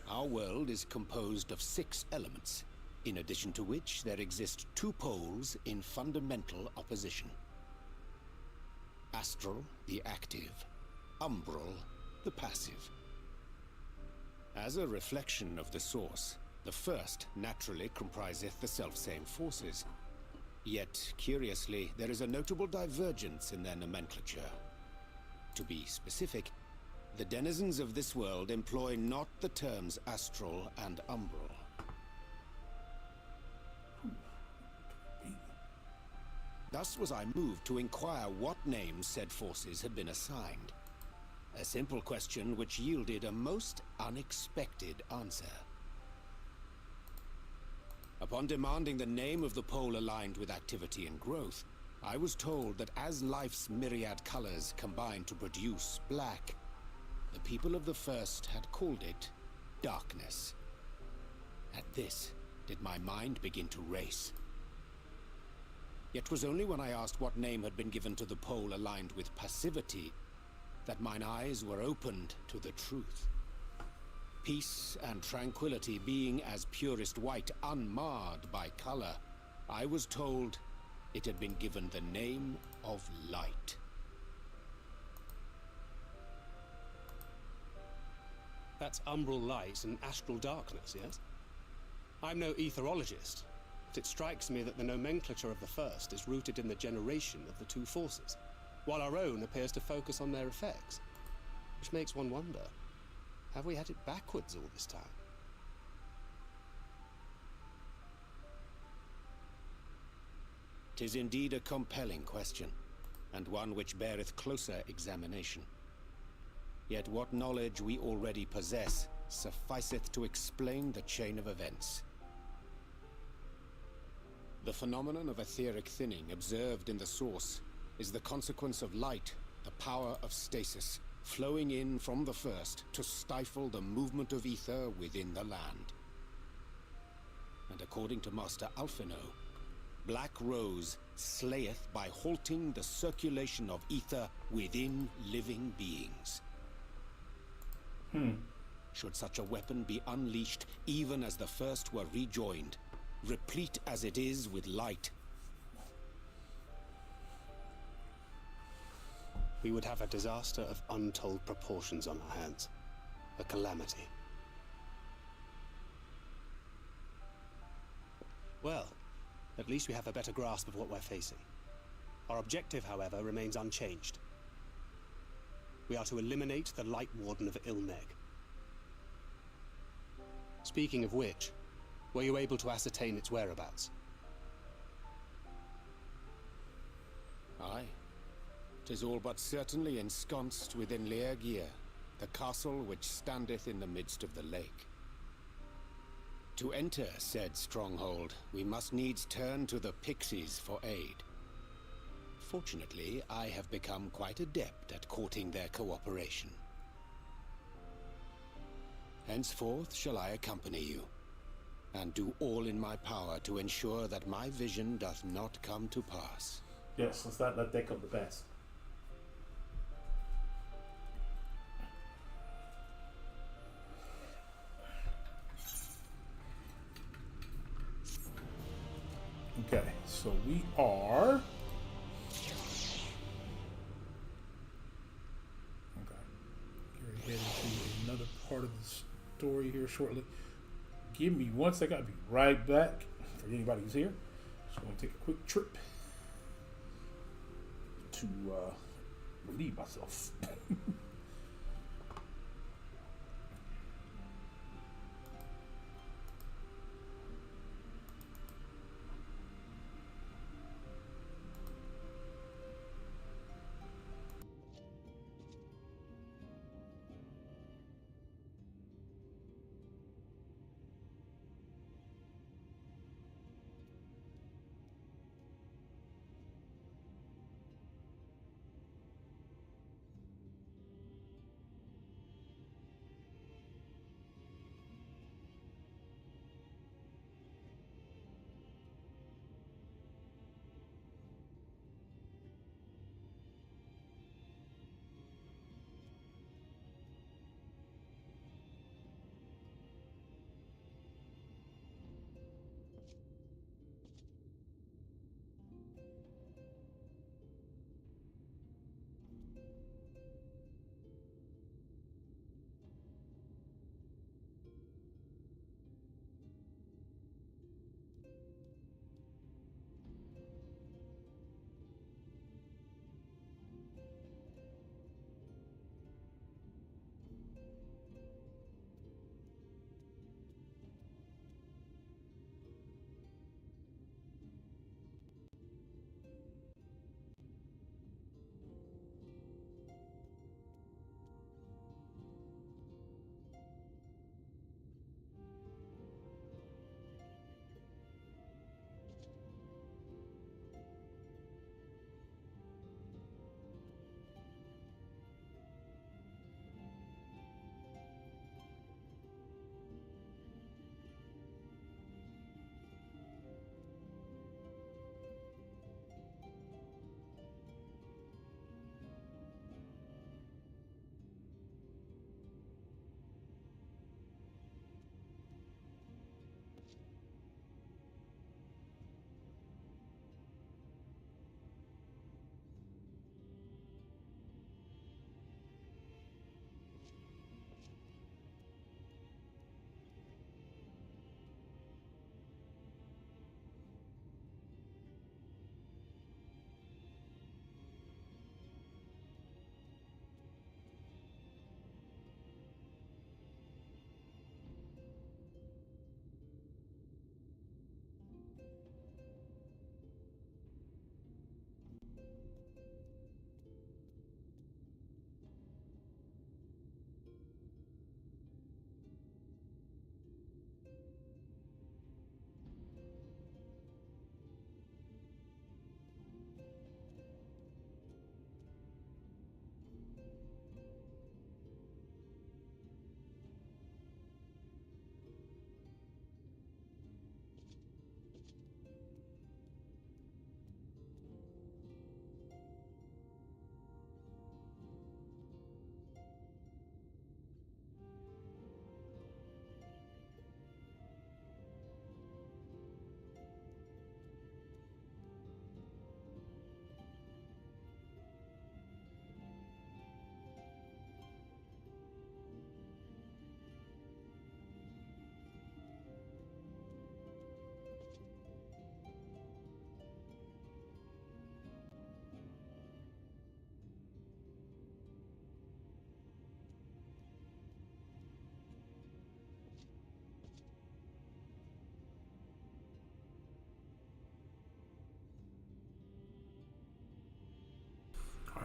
our world is composed of 6 elements, in addition to which there exist 2 poles in fundamental opposition. Astral, the active; umbral, the passive. As a reflection of the source, the first naturally compriseth the selfsame forces. Yet, curiously, there is a notable divergence in their nomenclature. To be specific, the denizens of this world employ not the terms astral and umbral. Thus was I moved to inquire what names said forces had been assigned. A simple question which yielded a most unexpected answer. Upon demanding the name of the pole aligned with activity and growth, I was told that as life's myriad colors combine to produce black, the people of the first had called it darkness. At this, did my mind begin to race. Yet 'twas only when I asked what name had been given to the pole aligned with passivity that mine eyes were opened to the truth. Peace and tranquility being as purest white, unmarred by color, I was told it had been given the name of light. That's umbral light and astral darkness, yes? I'm no etherologist, but it strikes me that the nomenclature of the first is rooted in the generation of the 2 forces, while our own appears to focus on their effects. Which makes one wonder, have we had it backwards all this time? 'Tis indeed a compelling question, and one which beareth closer examination. Yet what knowledge we already possess sufficeth to explain the chain of events. The phenomenon of etheric thinning observed in the source is the consequence of light, the power of stasis, flowing in from the first to stifle the movement of ether within the land. And according to Master Alphino, Black Rose slayeth by halting the circulation of ether within living beings. Should such a weapon be unleashed even as the first were rejoined, replete as it is with light, we would have a disaster of untold proportions on our hands. A calamity. Well, at least we have a better grasp of what we're facing. Our objective, however, remains unchanged. We are to eliminate the Light Warden of Ilneg. Speaking of which, were you able to ascertain its whereabouts? Aye. 'Tis all but certainly ensconced within Leergear, the castle which standeth in the midst of the lake. To enter said stronghold, we must needs turn to the Pixies for aid. Fortunately, I have become quite adept at courting their cooperation. Henceforth shall I accompany you, and do all in my power to ensure that my vision doth not come to pass. Yes, let's not let that come to pass. Okay, so we are... Okay. We're heading to another part of the story here shortly. Give me one second, I'll be right back. For anybody who's here, just want to take a quick trip to relieve myself.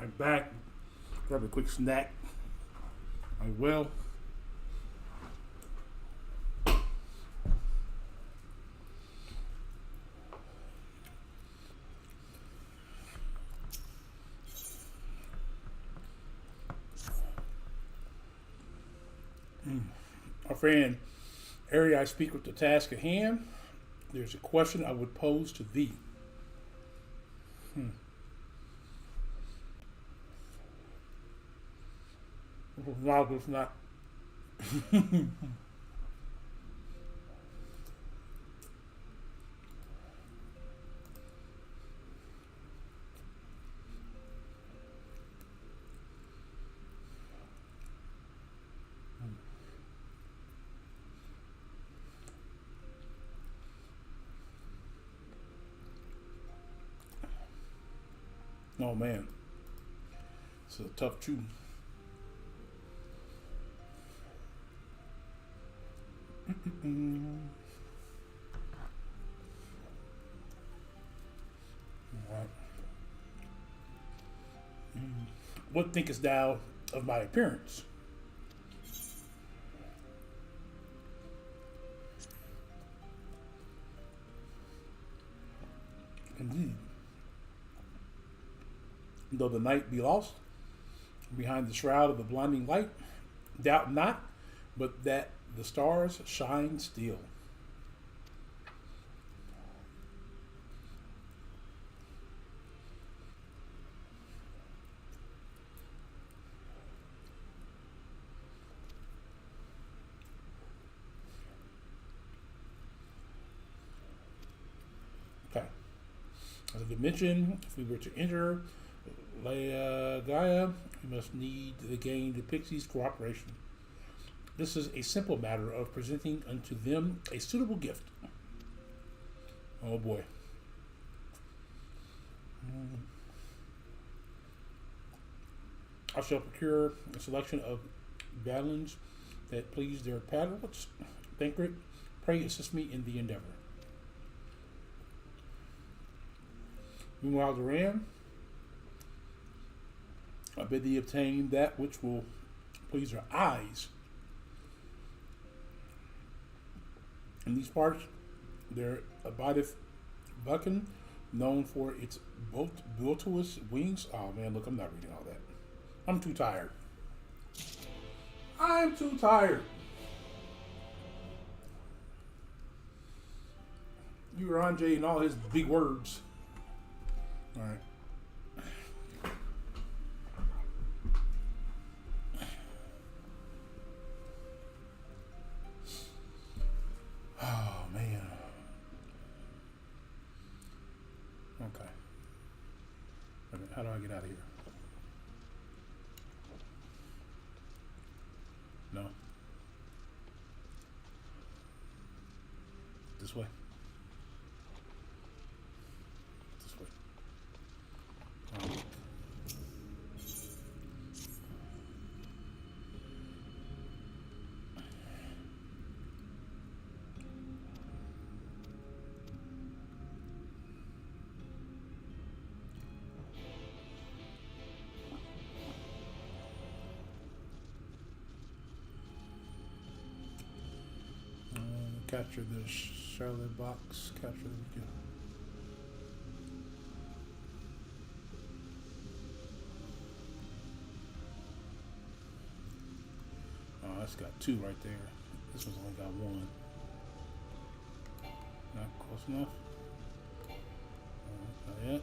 I'm back. Grab a quick snack. I will. Our friend Ari, I speak with the task at hand. There's a question I would pose to thee. Rob was not. Oh man, it's a tough chew. Right. What thinkest thou of my appearance? Indeed. Though the night be lost behind the shroud of the blinding light, doubt not, but that the stars shine still. Okay. As I did mention, if we were to enter Gaia, we must need to gain the pixies' cooperation. This is a simple matter of presenting unto them a suitable gift. Oh boy. I shall procure a selection of battalions that please their patriots. Thancred, pray assist me in the endeavor. Meanwhile, Duran, I bid thee obtain that which will please their eyes. In these parts, there abideth Buchan, known for its voluptuous wings. Oh man, look, I'm not reading all that. I'm too tired. I'm too tired. You were on Jay and all his big words. All right. Oh man. Okay. How do I get out of here? No. This way. This way. Capture the Charlotte box. Capture the video. Oh, that's got two right there. This one's only got one. Not close enough. Not yet.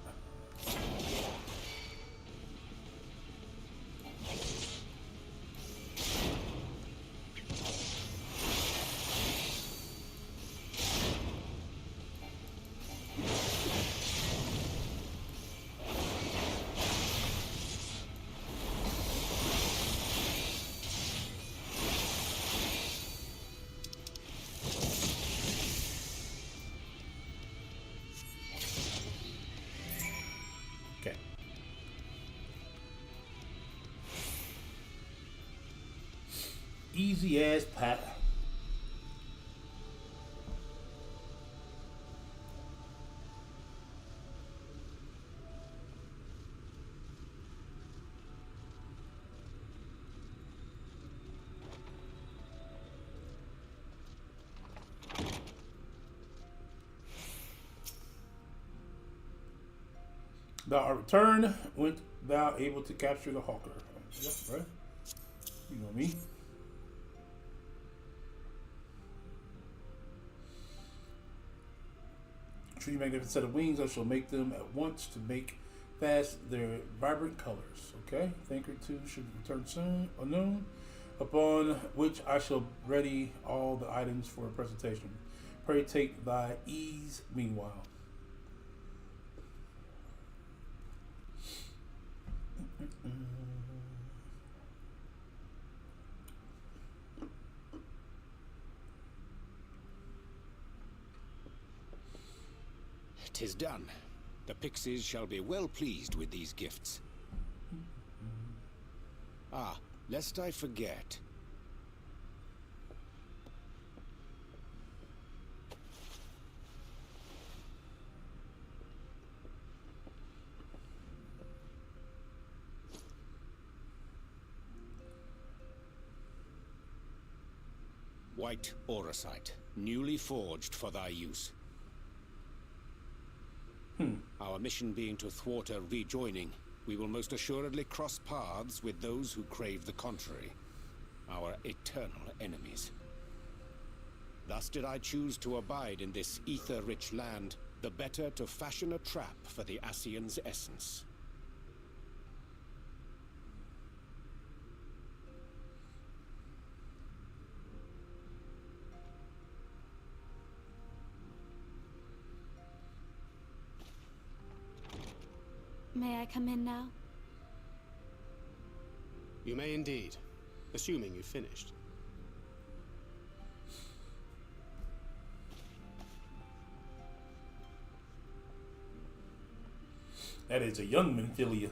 Easy as pie. Thou return when thou able to capture the hawker. Yeah, right. You know me. Tree magnificent set of wings, I shall make them at once to make fast their vibrant colors. Okay, Thinker 2 should return soon, unknown, upon which I shall ready all the items for a presentation. Pray take thy ease meanwhile. "'Tis done. The pixies shall be well pleased with these gifts. Ah, lest I forget. White auracite, newly forged for thy use. Our mission being to thwart a rejoining, we will most assuredly cross paths with those who crave the contrary, our eternal enemies. Thus did I choose to abide in this ether-rich land, the better to fashion a trap for the Ascian's essence. May I come in now? You may indeed, assuming you've finished. That is a young Minfilia.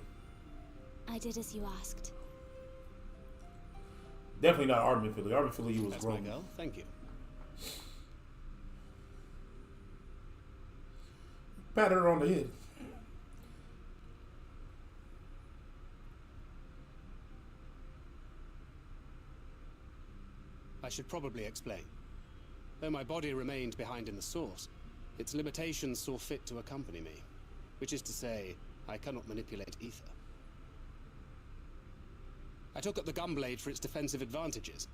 I did as you asked. Definitely not our Minfilia. Our Minfilia was That's grown. my girl. Thank you. Pat her on the head. I should probably explain. Though my body remained behind in the source, its limitations saw fit to accompany me. Which is to say, I cannot manipulate ether. I took up the gunblade for its defensive advantages,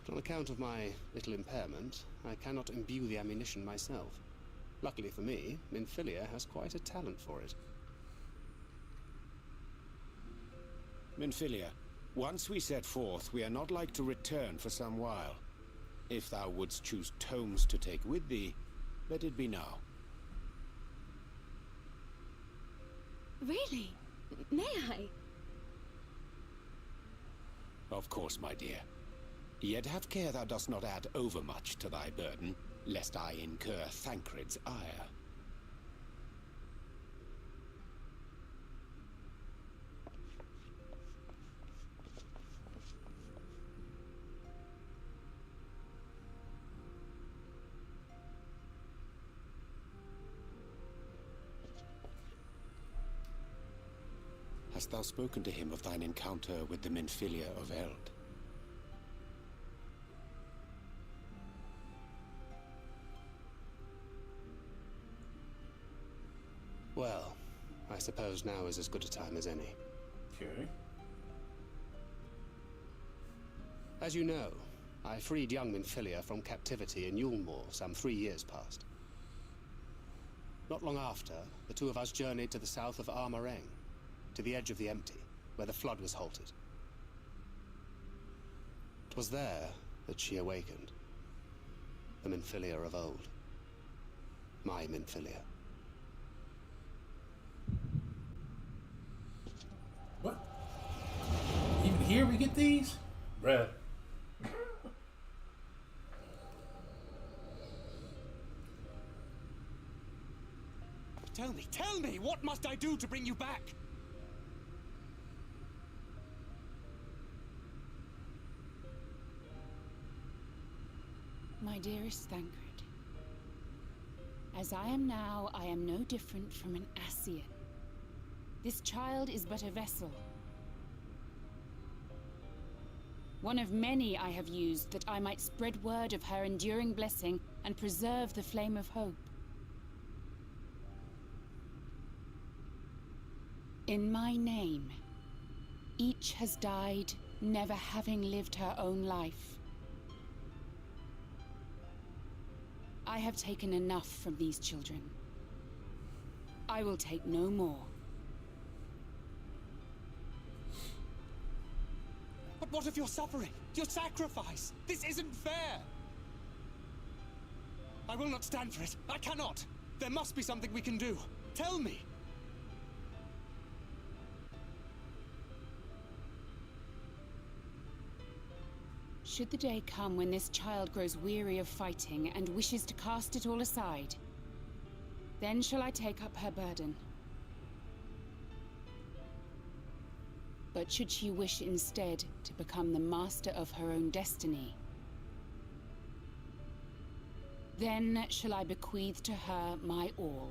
but on account of my little impairment, I cannot imbue the ammunition myself. Luckily for me, Minfilia has quite a talent for it. Minfilia, once we set forth, we are not like to return for some while. If thou wouldst choose tomes to take with thee, let it be now. Really? May I? Of course, my dear. Yet have care thou dost not add overmuch to thy burden, lest I incur Thancred's ire. Hast thou spoken to him of thine encounter with the Minfilia of Eld? Well, I suppose now is as good a time as any. Okay. As you know, I freed young Minfilia from captivity in Yulmore some 3 years past. Not long after, the two of us journeyed to the south of Armareng, to the edge of the Empty, where the flood was halted. It was there that she awakened. The Minfilia of old. My Minfilia. What? Even here we get these? Bruh. Tell me, what must I do to bring you back? My dearest Thancred, as I am now, I am no different from an Ascian. This child is but a vessel. One of many I have used that I might spread word of her enduring blessing and preserve the flame of hope. In my name. Each has died, never having lived her own life. I have taken enough from these children. I will take no more. But what of your suffering? Your sacrifice? This isn't fair! I will not stand for it. I cannot! There must be something we can do. Tell me! Should the day come when this child grows weary of fighting and wishes to cast it all aside, then shall I take up her burden. But should she wish instead to become the master of her own destiny, then shall I bequeath to her my all.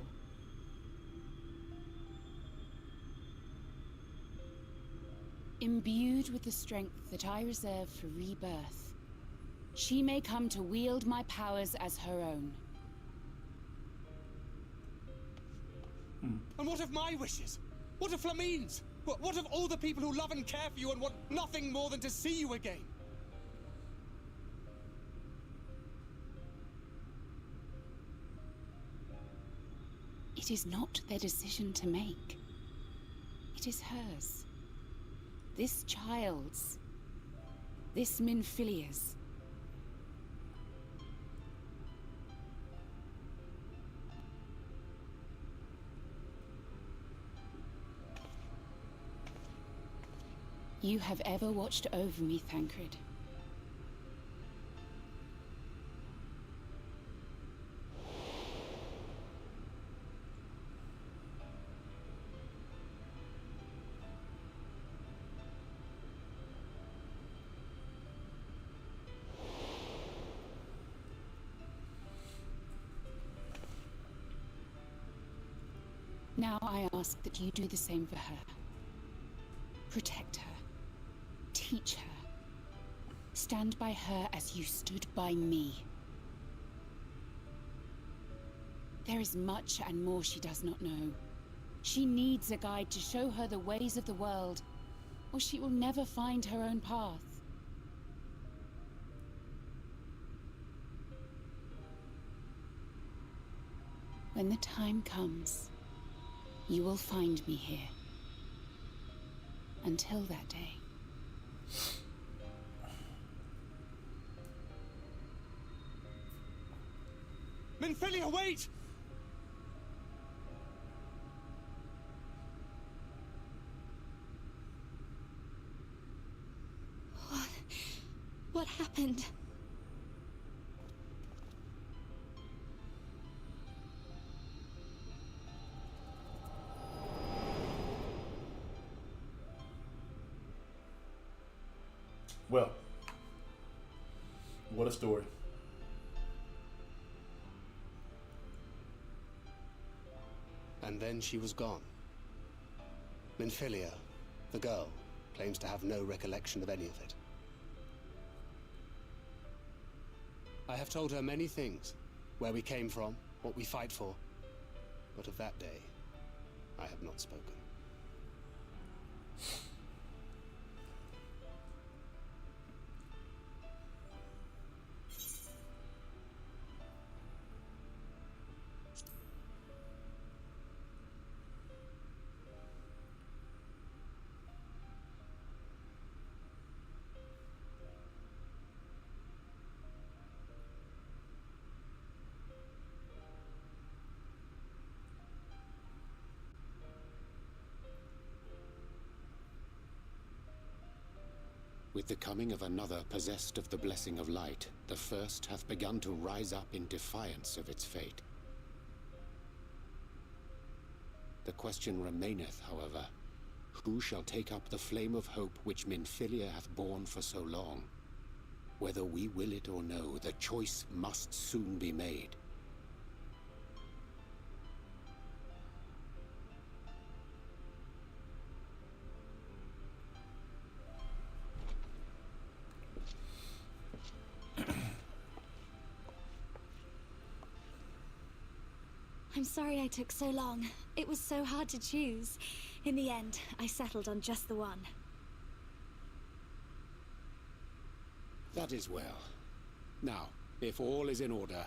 Imbued with the strength that I reserve for rebirth, she may come to wield my powers as her own. And what of my wishes? What of Flamine's? What of all the people who love and care for you and want nothing more than to see you again? It is not their decision to make. It is hers. This child's. This Minfilia's. You have ever watched over me, Thancred. Now I ask that you do the same for her. Protect her. Teach her. Stand by her as you stood by me. There is much and more she does not know. She needs a guide to show her the ways of the world, or she will never find her own path. When the time comes, you will find me here. Until that day. Minfilia, wait! What happened? Well, what a story. And then she was gone. Minfilia, the girl, claims to have no recollection of any of it. I have told her many things. Where we came from, what we fight for. But of that day, I have not spoken. With the coming of another possessed of the blessing of light, the first hath begun to rise up in defiance of its fate. The question remaineth, however, who shall take up the flame of hope which Minfilia hath borne for so long? Whether we will it or no, the choice must soon be made. I'm sorry I took so long. It was so hard to choose. In the end, I settled on just the one. That is well. Now, if all is in order,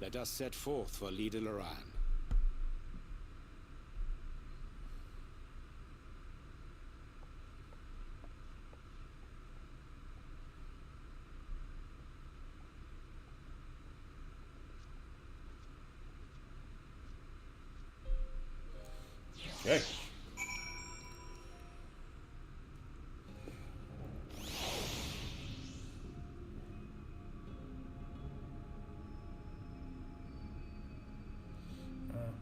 let us set forth for Leader Loran. Okay.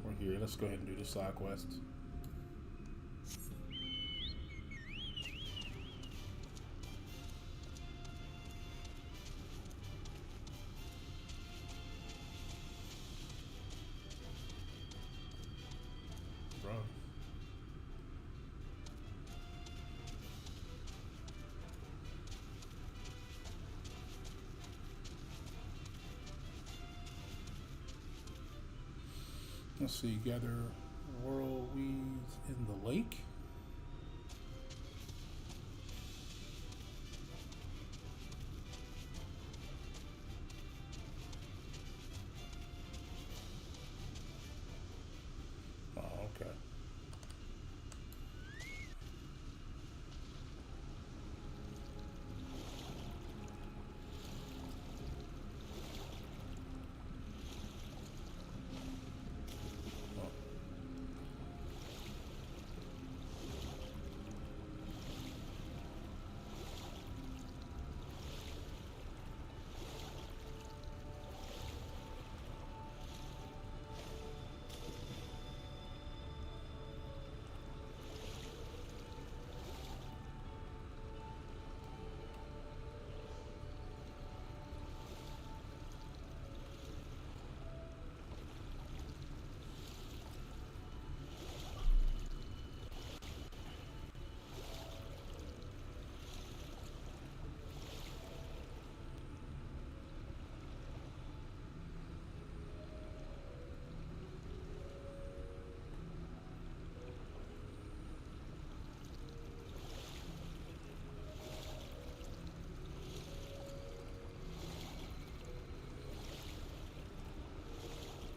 We're here. Let's go ahead and do the side quests. Bro. Let's see, gather whirlwinds in the lake. Oh, okay.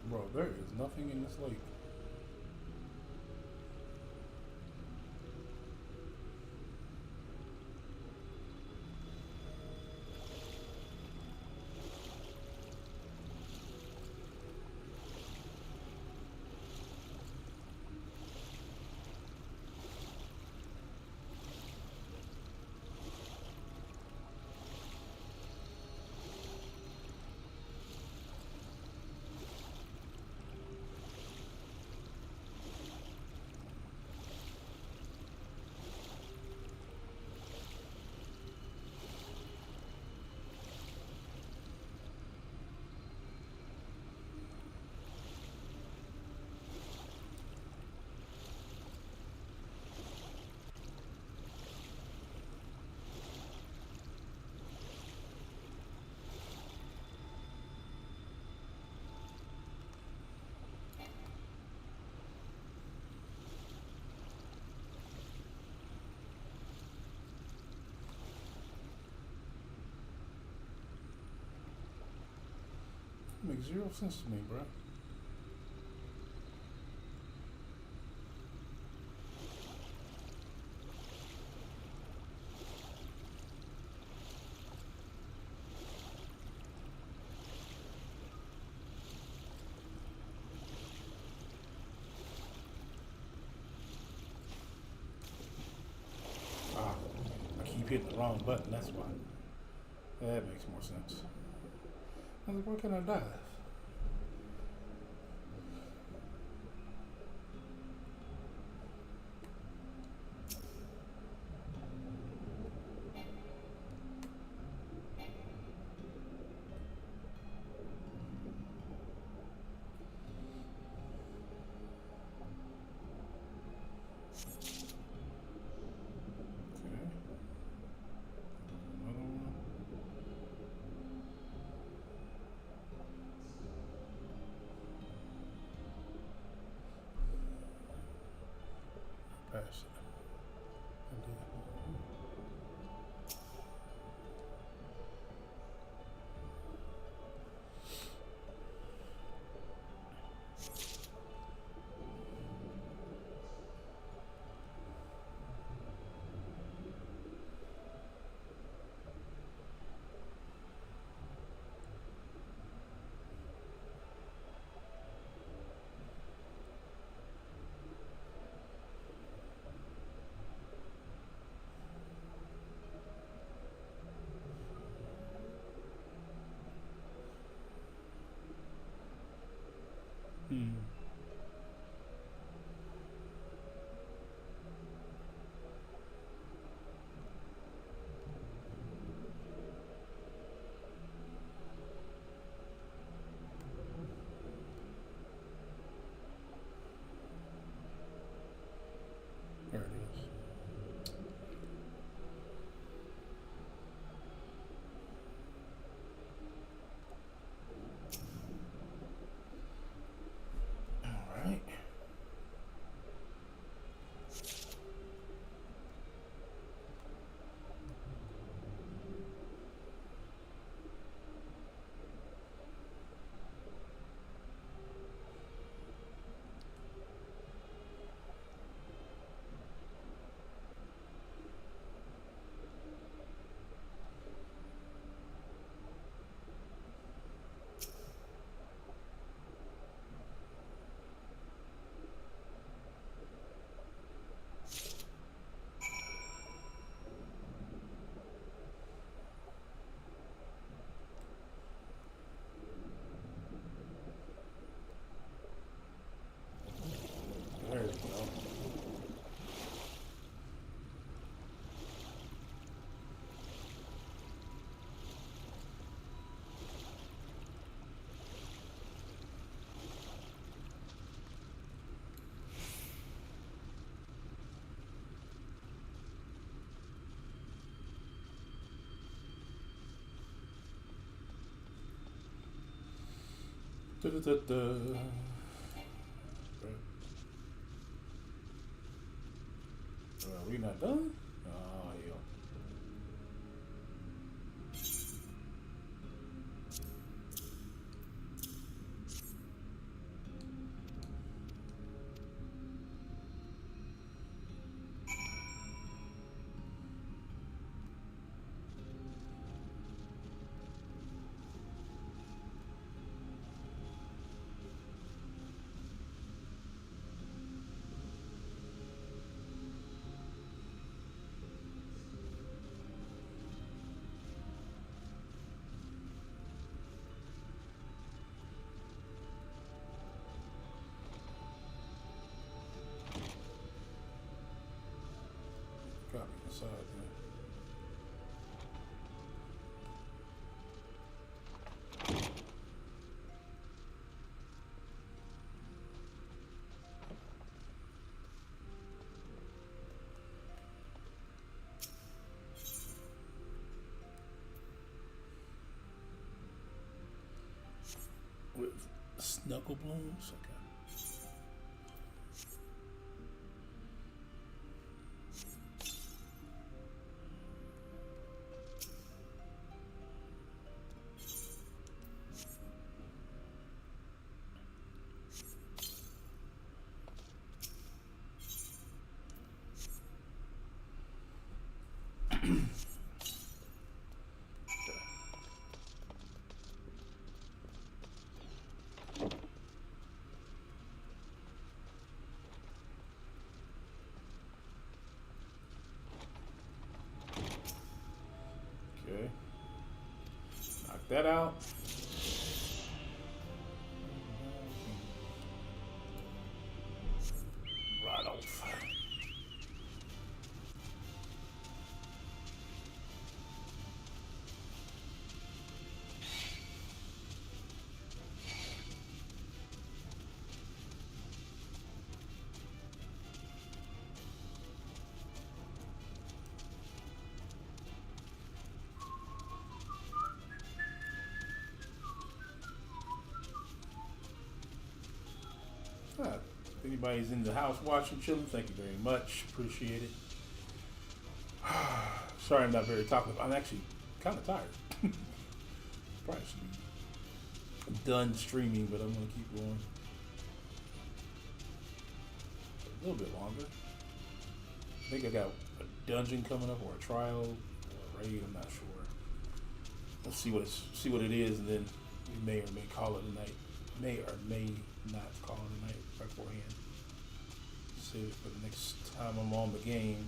Bro, there is nothing in this lake. Makes zero sense to me, bro. Ah, I keep hitting the wrong button, that's why. That makes more sense. I was like, where can I dive? There it is. All right. There we go. Da-da-da-da. Are we not done? Oh, yeah. Copy inside there. With snuggle blooms? Okay. Okay. Knock that out. Right off. anybody's in the house watching, chilling, thank you very much. Appreciate it. Sorry I'm not very talkative. I'm actually kind of tired. Probably should be done streaming, but I'm going to keep going. A little bit longer. I think I got a dungeon coming up, or a trial, or a raid, I'm not sure. Let's see what it is, and then we may or may call it a night. May or may not call it a night beforehand. Save it for the next time I'm on the game.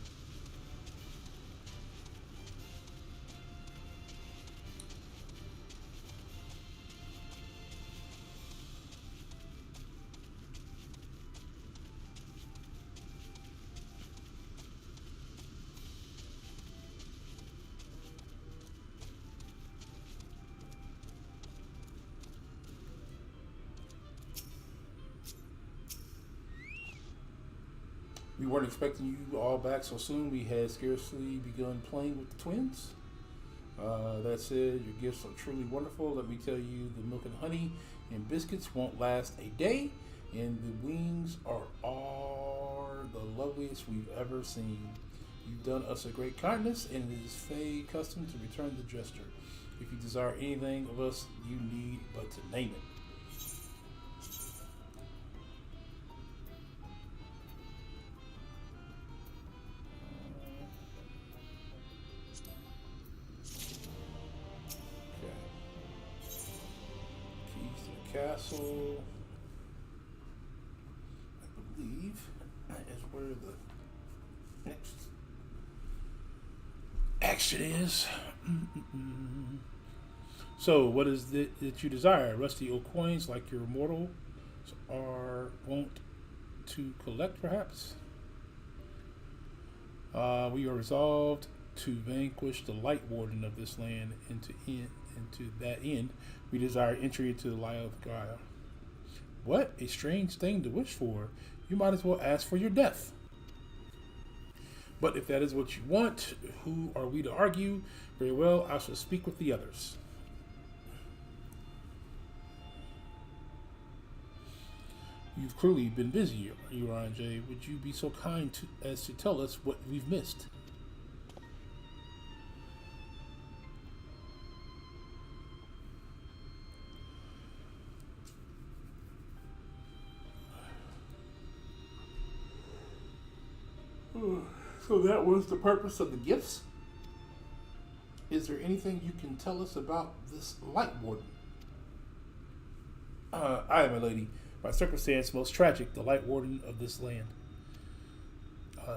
We weren't expecting you all back so soon. We had scarcely begun playing with the twins. That said, your gifts are truly wonderful. Let me tell you, the milk and honey and biscuits won't last a day, and the wings are the loveliest we've ever seen. You've done us a great kindness, and it is Fae custom to return the gesture. If you desire anything of us, you need but to name it. Castle, I believe, is where the next action is. So, what is it that you desire? Rusty old coins like your mortals are wont to collect, perhaps? We are resolved to vanquish the Light Warden of this land, and to that end, we desire entry into the light of Gaia. What a strange thing to wish for. You might as well ask for your death. But if that is what you want, who are we to argue? Very well, I shall speak with the others. You've clearly been busy, J. Would you be so kind as to tell us what we've missed? So that was the purpose of the gifts? Is there anything you can tell us about this Light Warden? Aye, my lady. By circumstance most tragic, the Light Warden of this land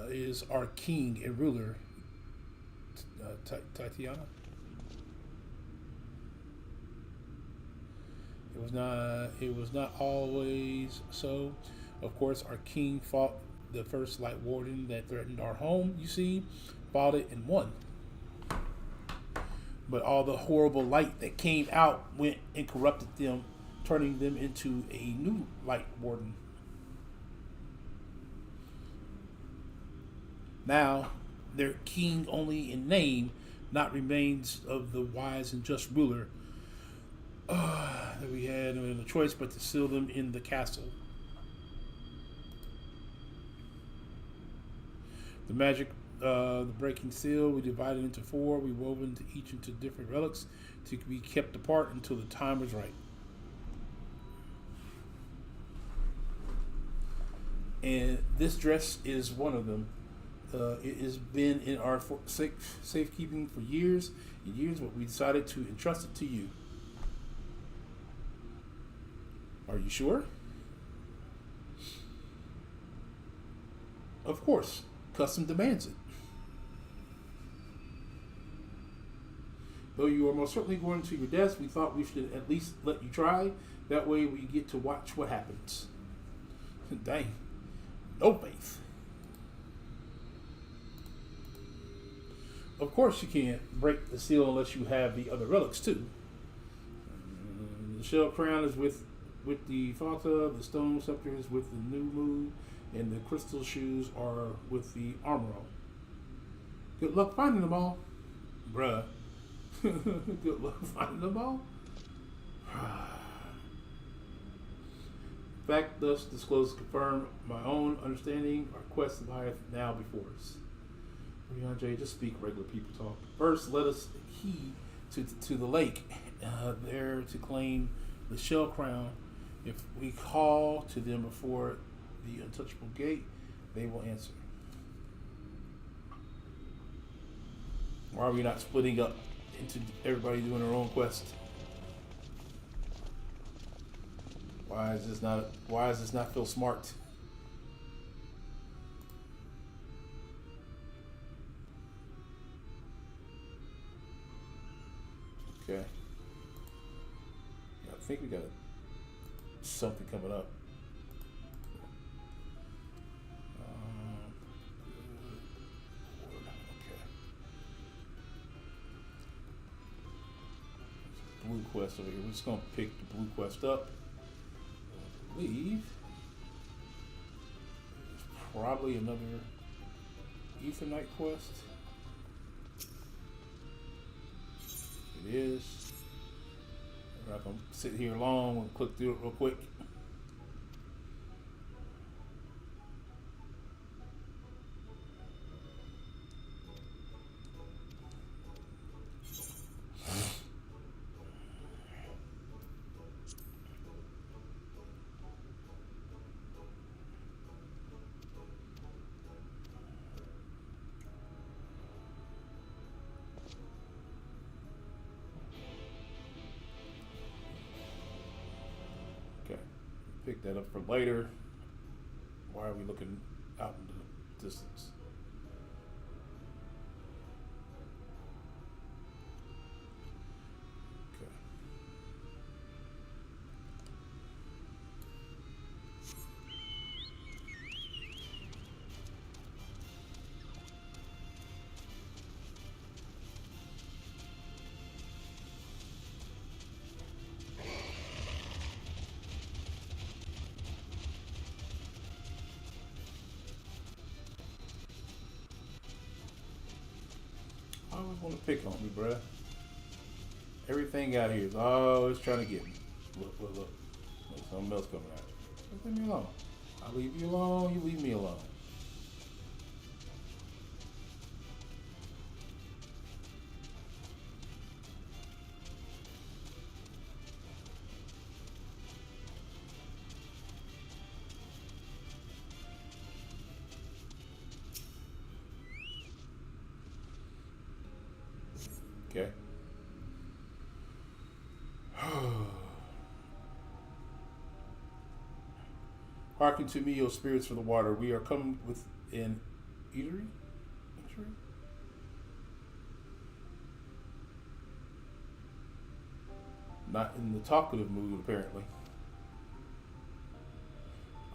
is our king and ruler, Tatiana. It was not always so. Of course, our king fought the first Light Warden that threatened our home, you see, fought it and won. But all the horrible light that came out went and corrupted them, turning them into a new Light Warden. Now, they're king only in name, not remains of the wise and just ruler that we had no choice but to seal them in the castle. The magic, the breaking seal, we divided into 4. We wove each into different relics to be kept apart until the time was right. And this dress is one of them. It has been in our safekeeping for years and years, but we decided to entrust it to you. Are you sure? Of course. Custom demands it. Though you are most certainly going to your death, we thought we should at least let you try. That way we get to watch what happens. Dang. No faith. Of course you can't break the seal unless you have the other relics too. The shell crown is with the Fata, the stone scepter is with the new moon, and the crystal shoes are with the armor. Good luck finding them all. Bruh. Good luck finding them all. Fact thus disclosed confirm my own understanding. Our quest lieth now before us. J, just speak regular people talk. First, let us heed to the lake, there to claim the shell crown. If we call to them before the untouchable gate, they will answer. Why are we not splitting up into everybody doing their own quest? Why does this not feel smart? Okay. Yeah, I think we got something coming up. Okay. Blue quest over here. We're just gonna pick the blue quest up. I believe there's probably another Ethernight quest. It is. I'm not gonna sit here long and click through it real quick. Pick that up for later. Why are we looking out in the distance? Okay. I always want to pick on me, bruh. Everything out here is always trying to get me. Look. Look, something else coming out. Just leave me alone. I leave you alone, you leave me alone. Okay. Hearken to me, O spirits of the water. We are come with an eatery? Not in the talkative mood, apparently.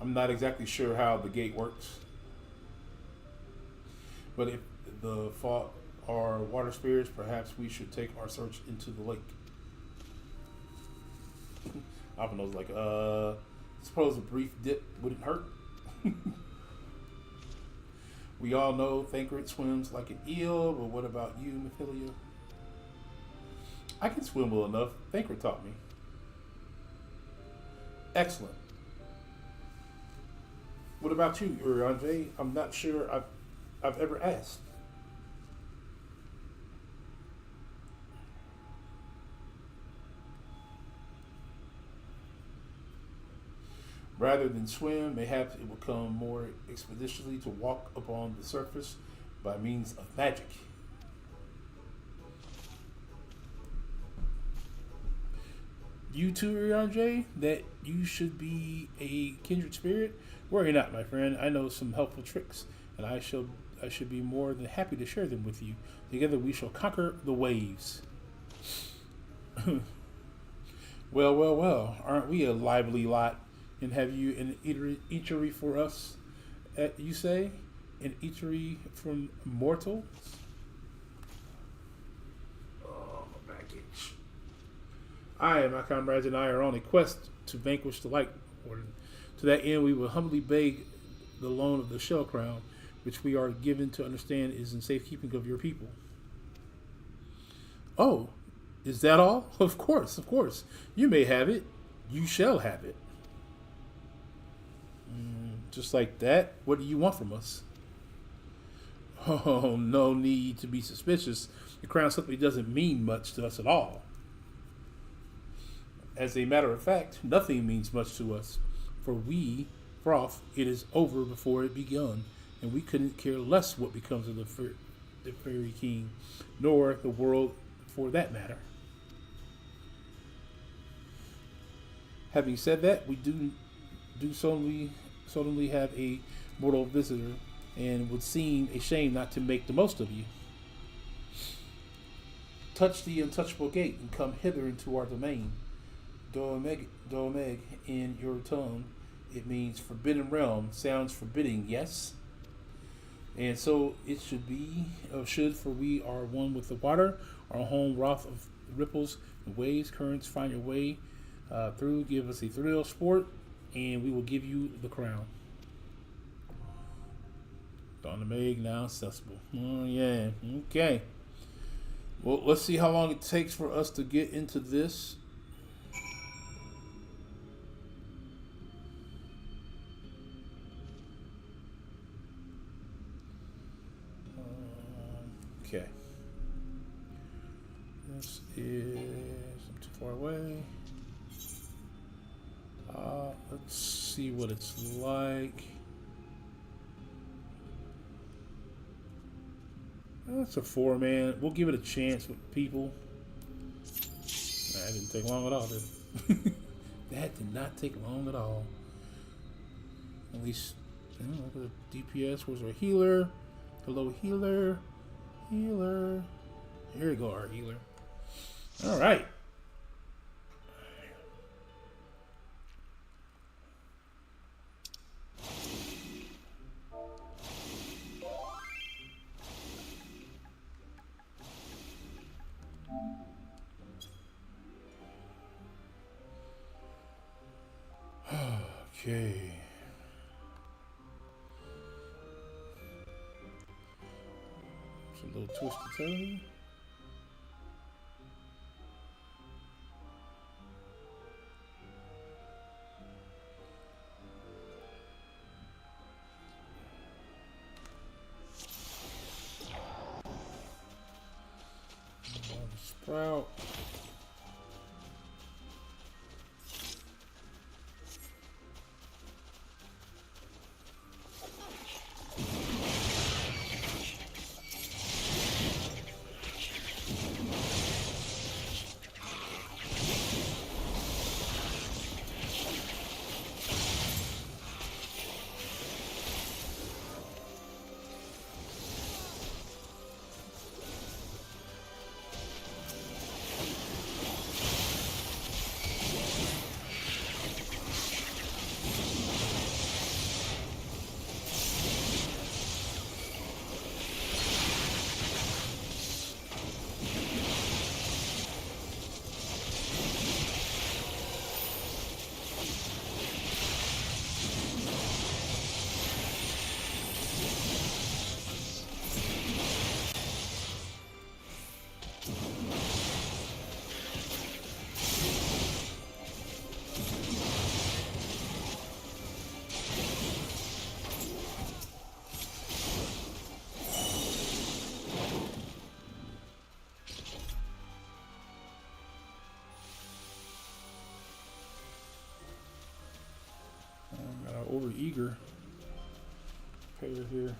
I'm not exactly sure how the gate works. But if the fault are water spirits, perhaps we should take our search into the lake. Alpha like, suppose a brief dip wouldn't hurt. We all know Thancred swims like an eel, but what about you, Mephilia? I can swim well enough. Thancred taught me. Excellent. What about you, Urianje? I'm not sure I've ever asked. Rather than swim, mayhaps it will come more expeditiously to walk upon the surface by means of magic. You too, Urianje, that you should be a kindred spirit? Worry not, my friend. I know some helpful tricks, and I should be more than happy to share them with you. Together we shall conquer the waves. Well, aren't we a lively lot? And have you an eatery for us, you say? An eatery from mortals? Oh, my baggage. I and my comrades and I are on a quest to vanquish the Light Warden. To that end, we will humbly beg the loan of the Shell Crown, which we are given to understand is in safekeeping of your people. Oh, is that all? Of course. You may have it. You shall have it. Just like that? What do you want from us? Oh, no need to be suspicious. The crown simply doesn't mean much to us at all. As a matter of fact, nothing means much to us. For we, Froth, it is over before it begun, and we couldn't care less what becomes of the Fairy King, nor the world for that matter. Having said that, we do solemnly have a mortal visitor, and would seem a shame not to make the most of you. Touch the untouchable gate and come hither into our domain. Doomeg in your tongue, it means forbidden realm. Sounds forbidding, yes? And so it should be, for we are one with the water, our home wrath of ripples and waves, currents, find your way through, give us a thrill sport, and we will give you the crown. Doomeg now accessible. Oh yeah, okay. Well, let's see how long it takes for us to get into this. Okay. This is I'm too far away. Let's see what it's like. That's a 4-man. We'll give it a chance with people. That didn't take long at all, did it? That did not take long at all. At least, look at the DPS. Where's our healer? Hello, healer. Healer. Here we go, our healer. All right. Okay. It's a little twisty turn. Sprout. Over eager player here.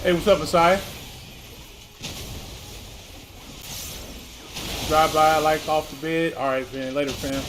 Hey, what's up, Messiah? Drive by, like off the bed. All right, man. Later, fam.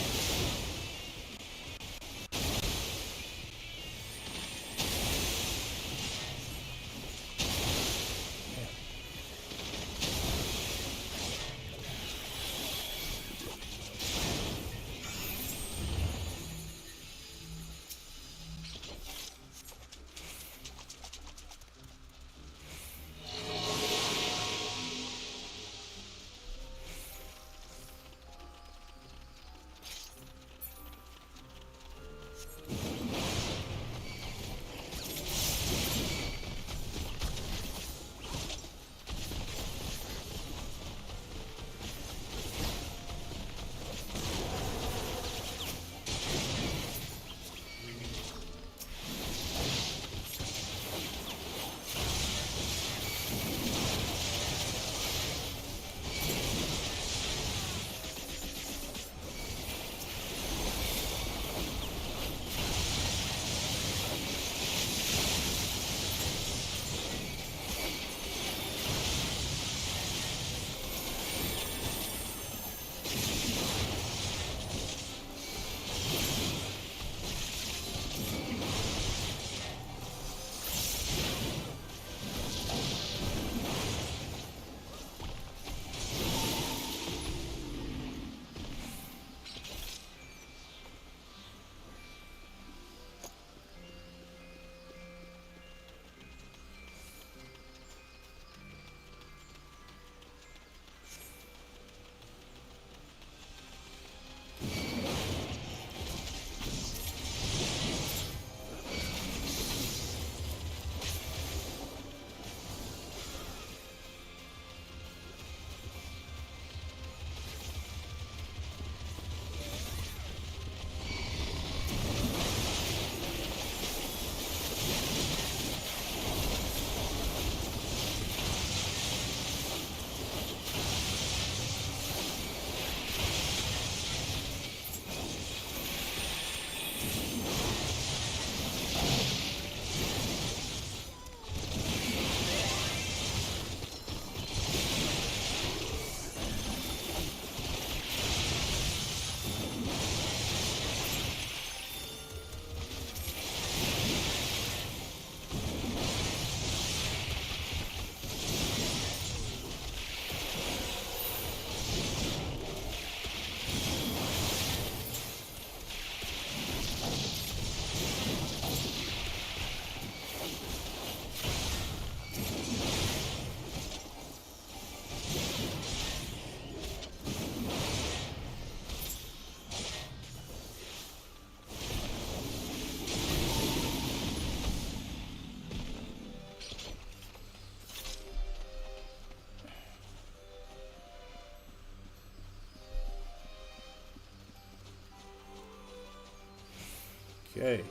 Okay.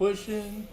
pushing.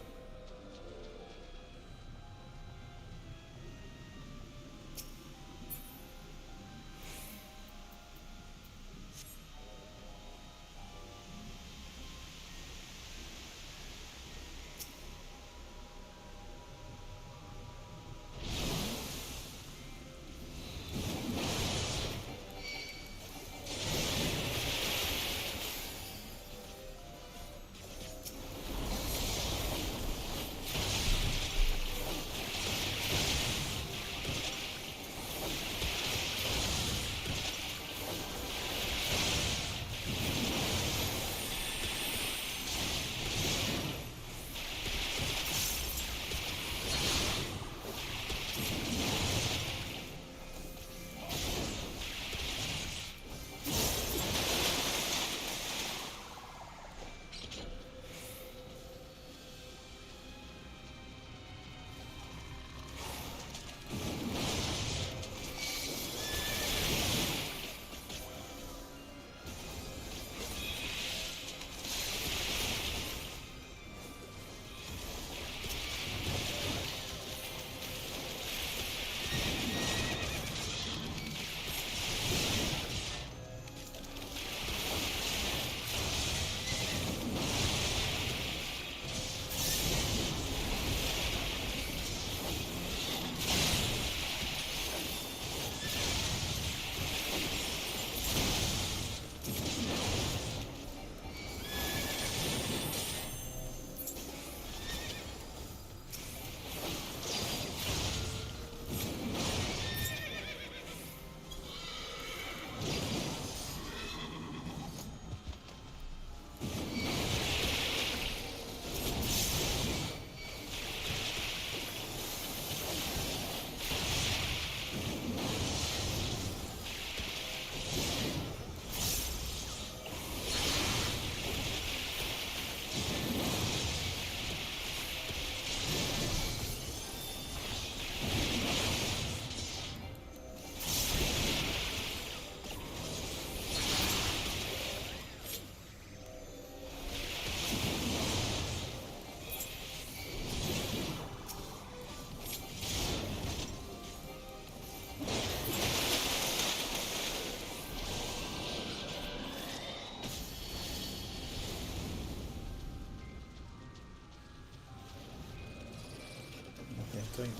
thing.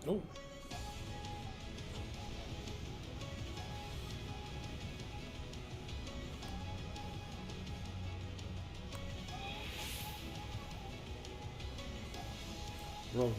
Oh. Rolling.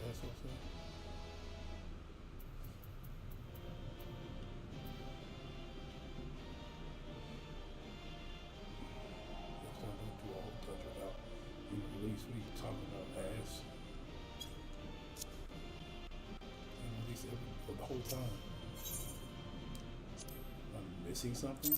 That's what's up. Next time, don't do a whole touch without you release. What are you talking about, ass? You release the whole time. I'm missing something?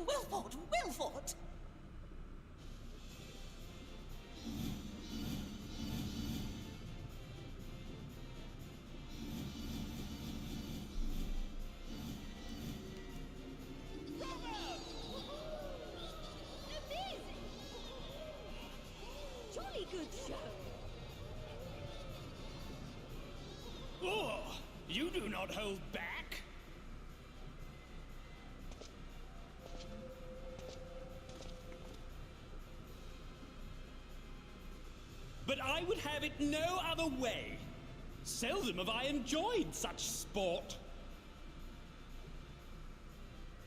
Well fought, well fought! Jolly good show. Oh, you do not hold back. But I would have it no other way. Seldom have I enjoyed such sport.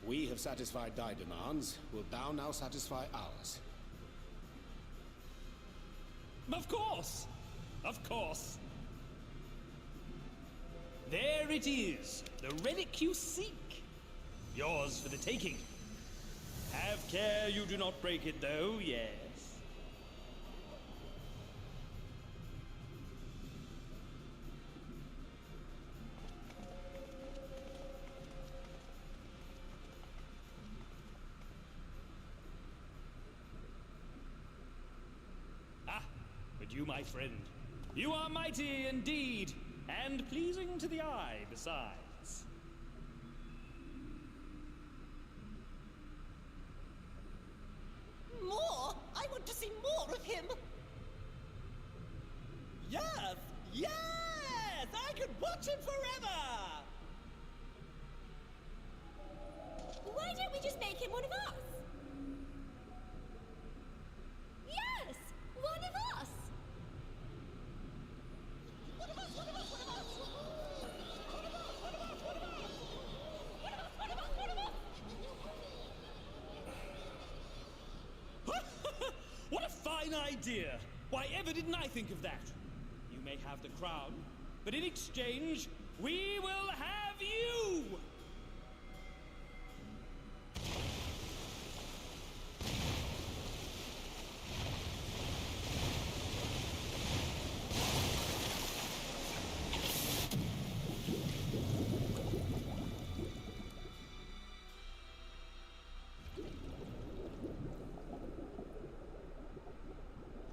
We have satisfied thy demands. Wilt thou now satisfy ours? Of course. Of course. There it is, the relic you seek. Yours for the taking. Have care you do not break it, though, yes. you, my friend. You are mighty indeed, and pleasing to the eye besides. More? I want to see more of him! Yes! Yes! I could watch him forever! Why don't we just make him one of us? Yes! One of us! One of us, one of us, one of us! One of us, one of us, one of us! One of us, one of us, one of us! What a fine idea! Why ever didn't I think of that? You may have the crown, but in exchange, we will have you!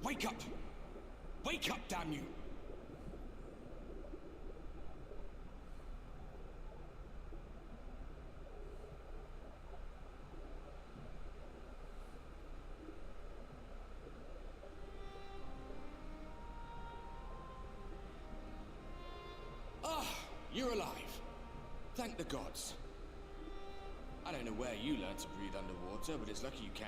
Wake up! Wake up, damn you! Ah, you're alive. Thank the gods. I don't know where you learned to breathe underwater, but it's lucky you can.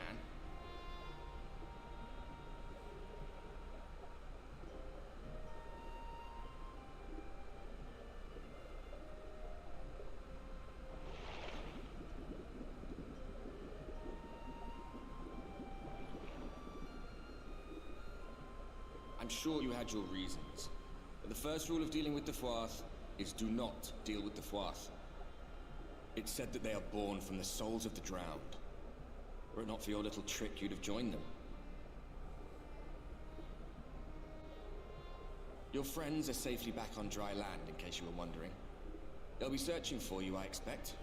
I'm sure you had your reasons. But the first rule of dealing with the Fwaath is do not deal with the Fwaath. It's said that they are born from the souls of the drowned. Were it not for your little trick, you'd have joined them. Your friends are safely back on dry land, in case you were wondering. They'll be searching for you, I expect.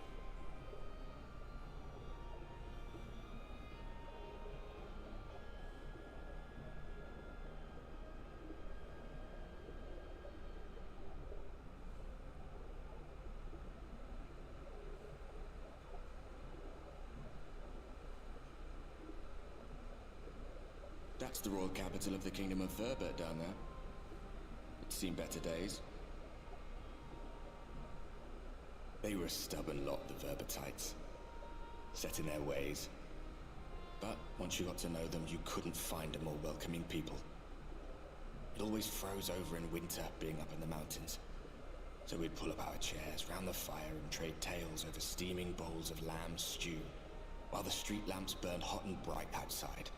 That's the royal capital of the Kingdom of Verbert down there. It's seen better days. They were a stubborn lot, the Verbertites. Set in their ways. But once you got to know them, you couldn't find a more welcoming people. It always froze over in winter, being up in the mountains. So we'd pull up our chairs round the fire and trade tales over steaming bowls of lamb stew, while the street lamps burned hot and bright outside.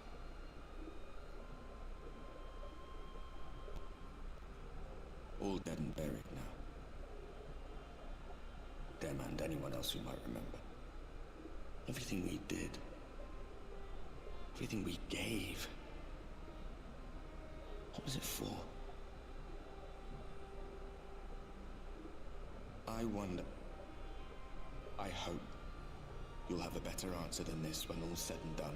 All dead and buried now. Them and anyone else who might remember. Everything we did. Everything we gave. What was it for? I wonder. I hope you'll have a better answer than this when all's said and done.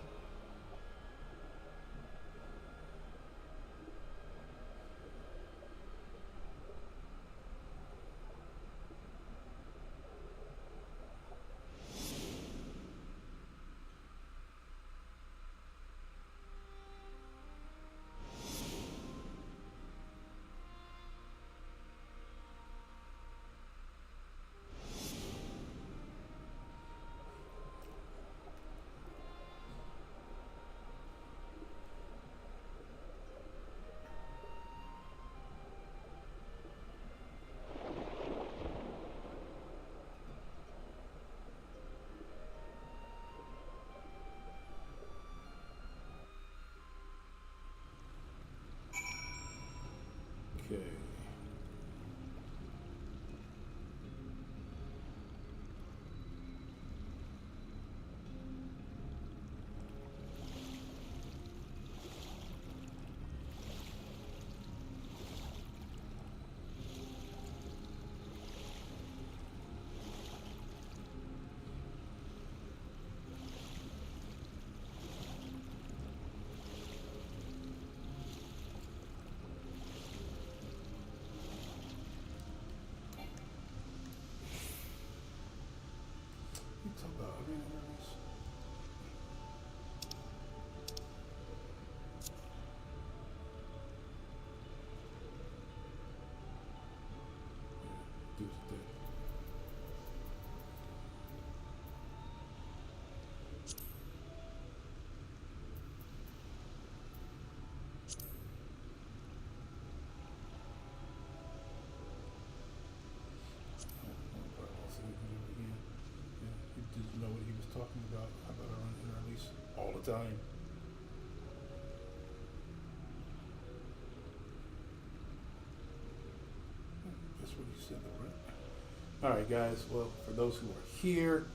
Didn't know what he was talking about. I better run here at least all the time. That's what he said, though, right? All right, guys. Well, for those who are here,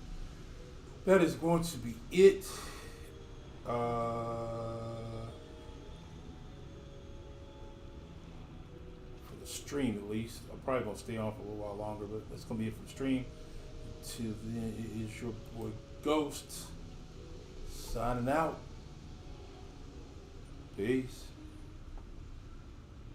that is going to be it. For the stream, at least. I'm probably going to stay on for a little while longer, but that's going to be it for the stream. Till then, it is your boy Ghost signing out. Peace.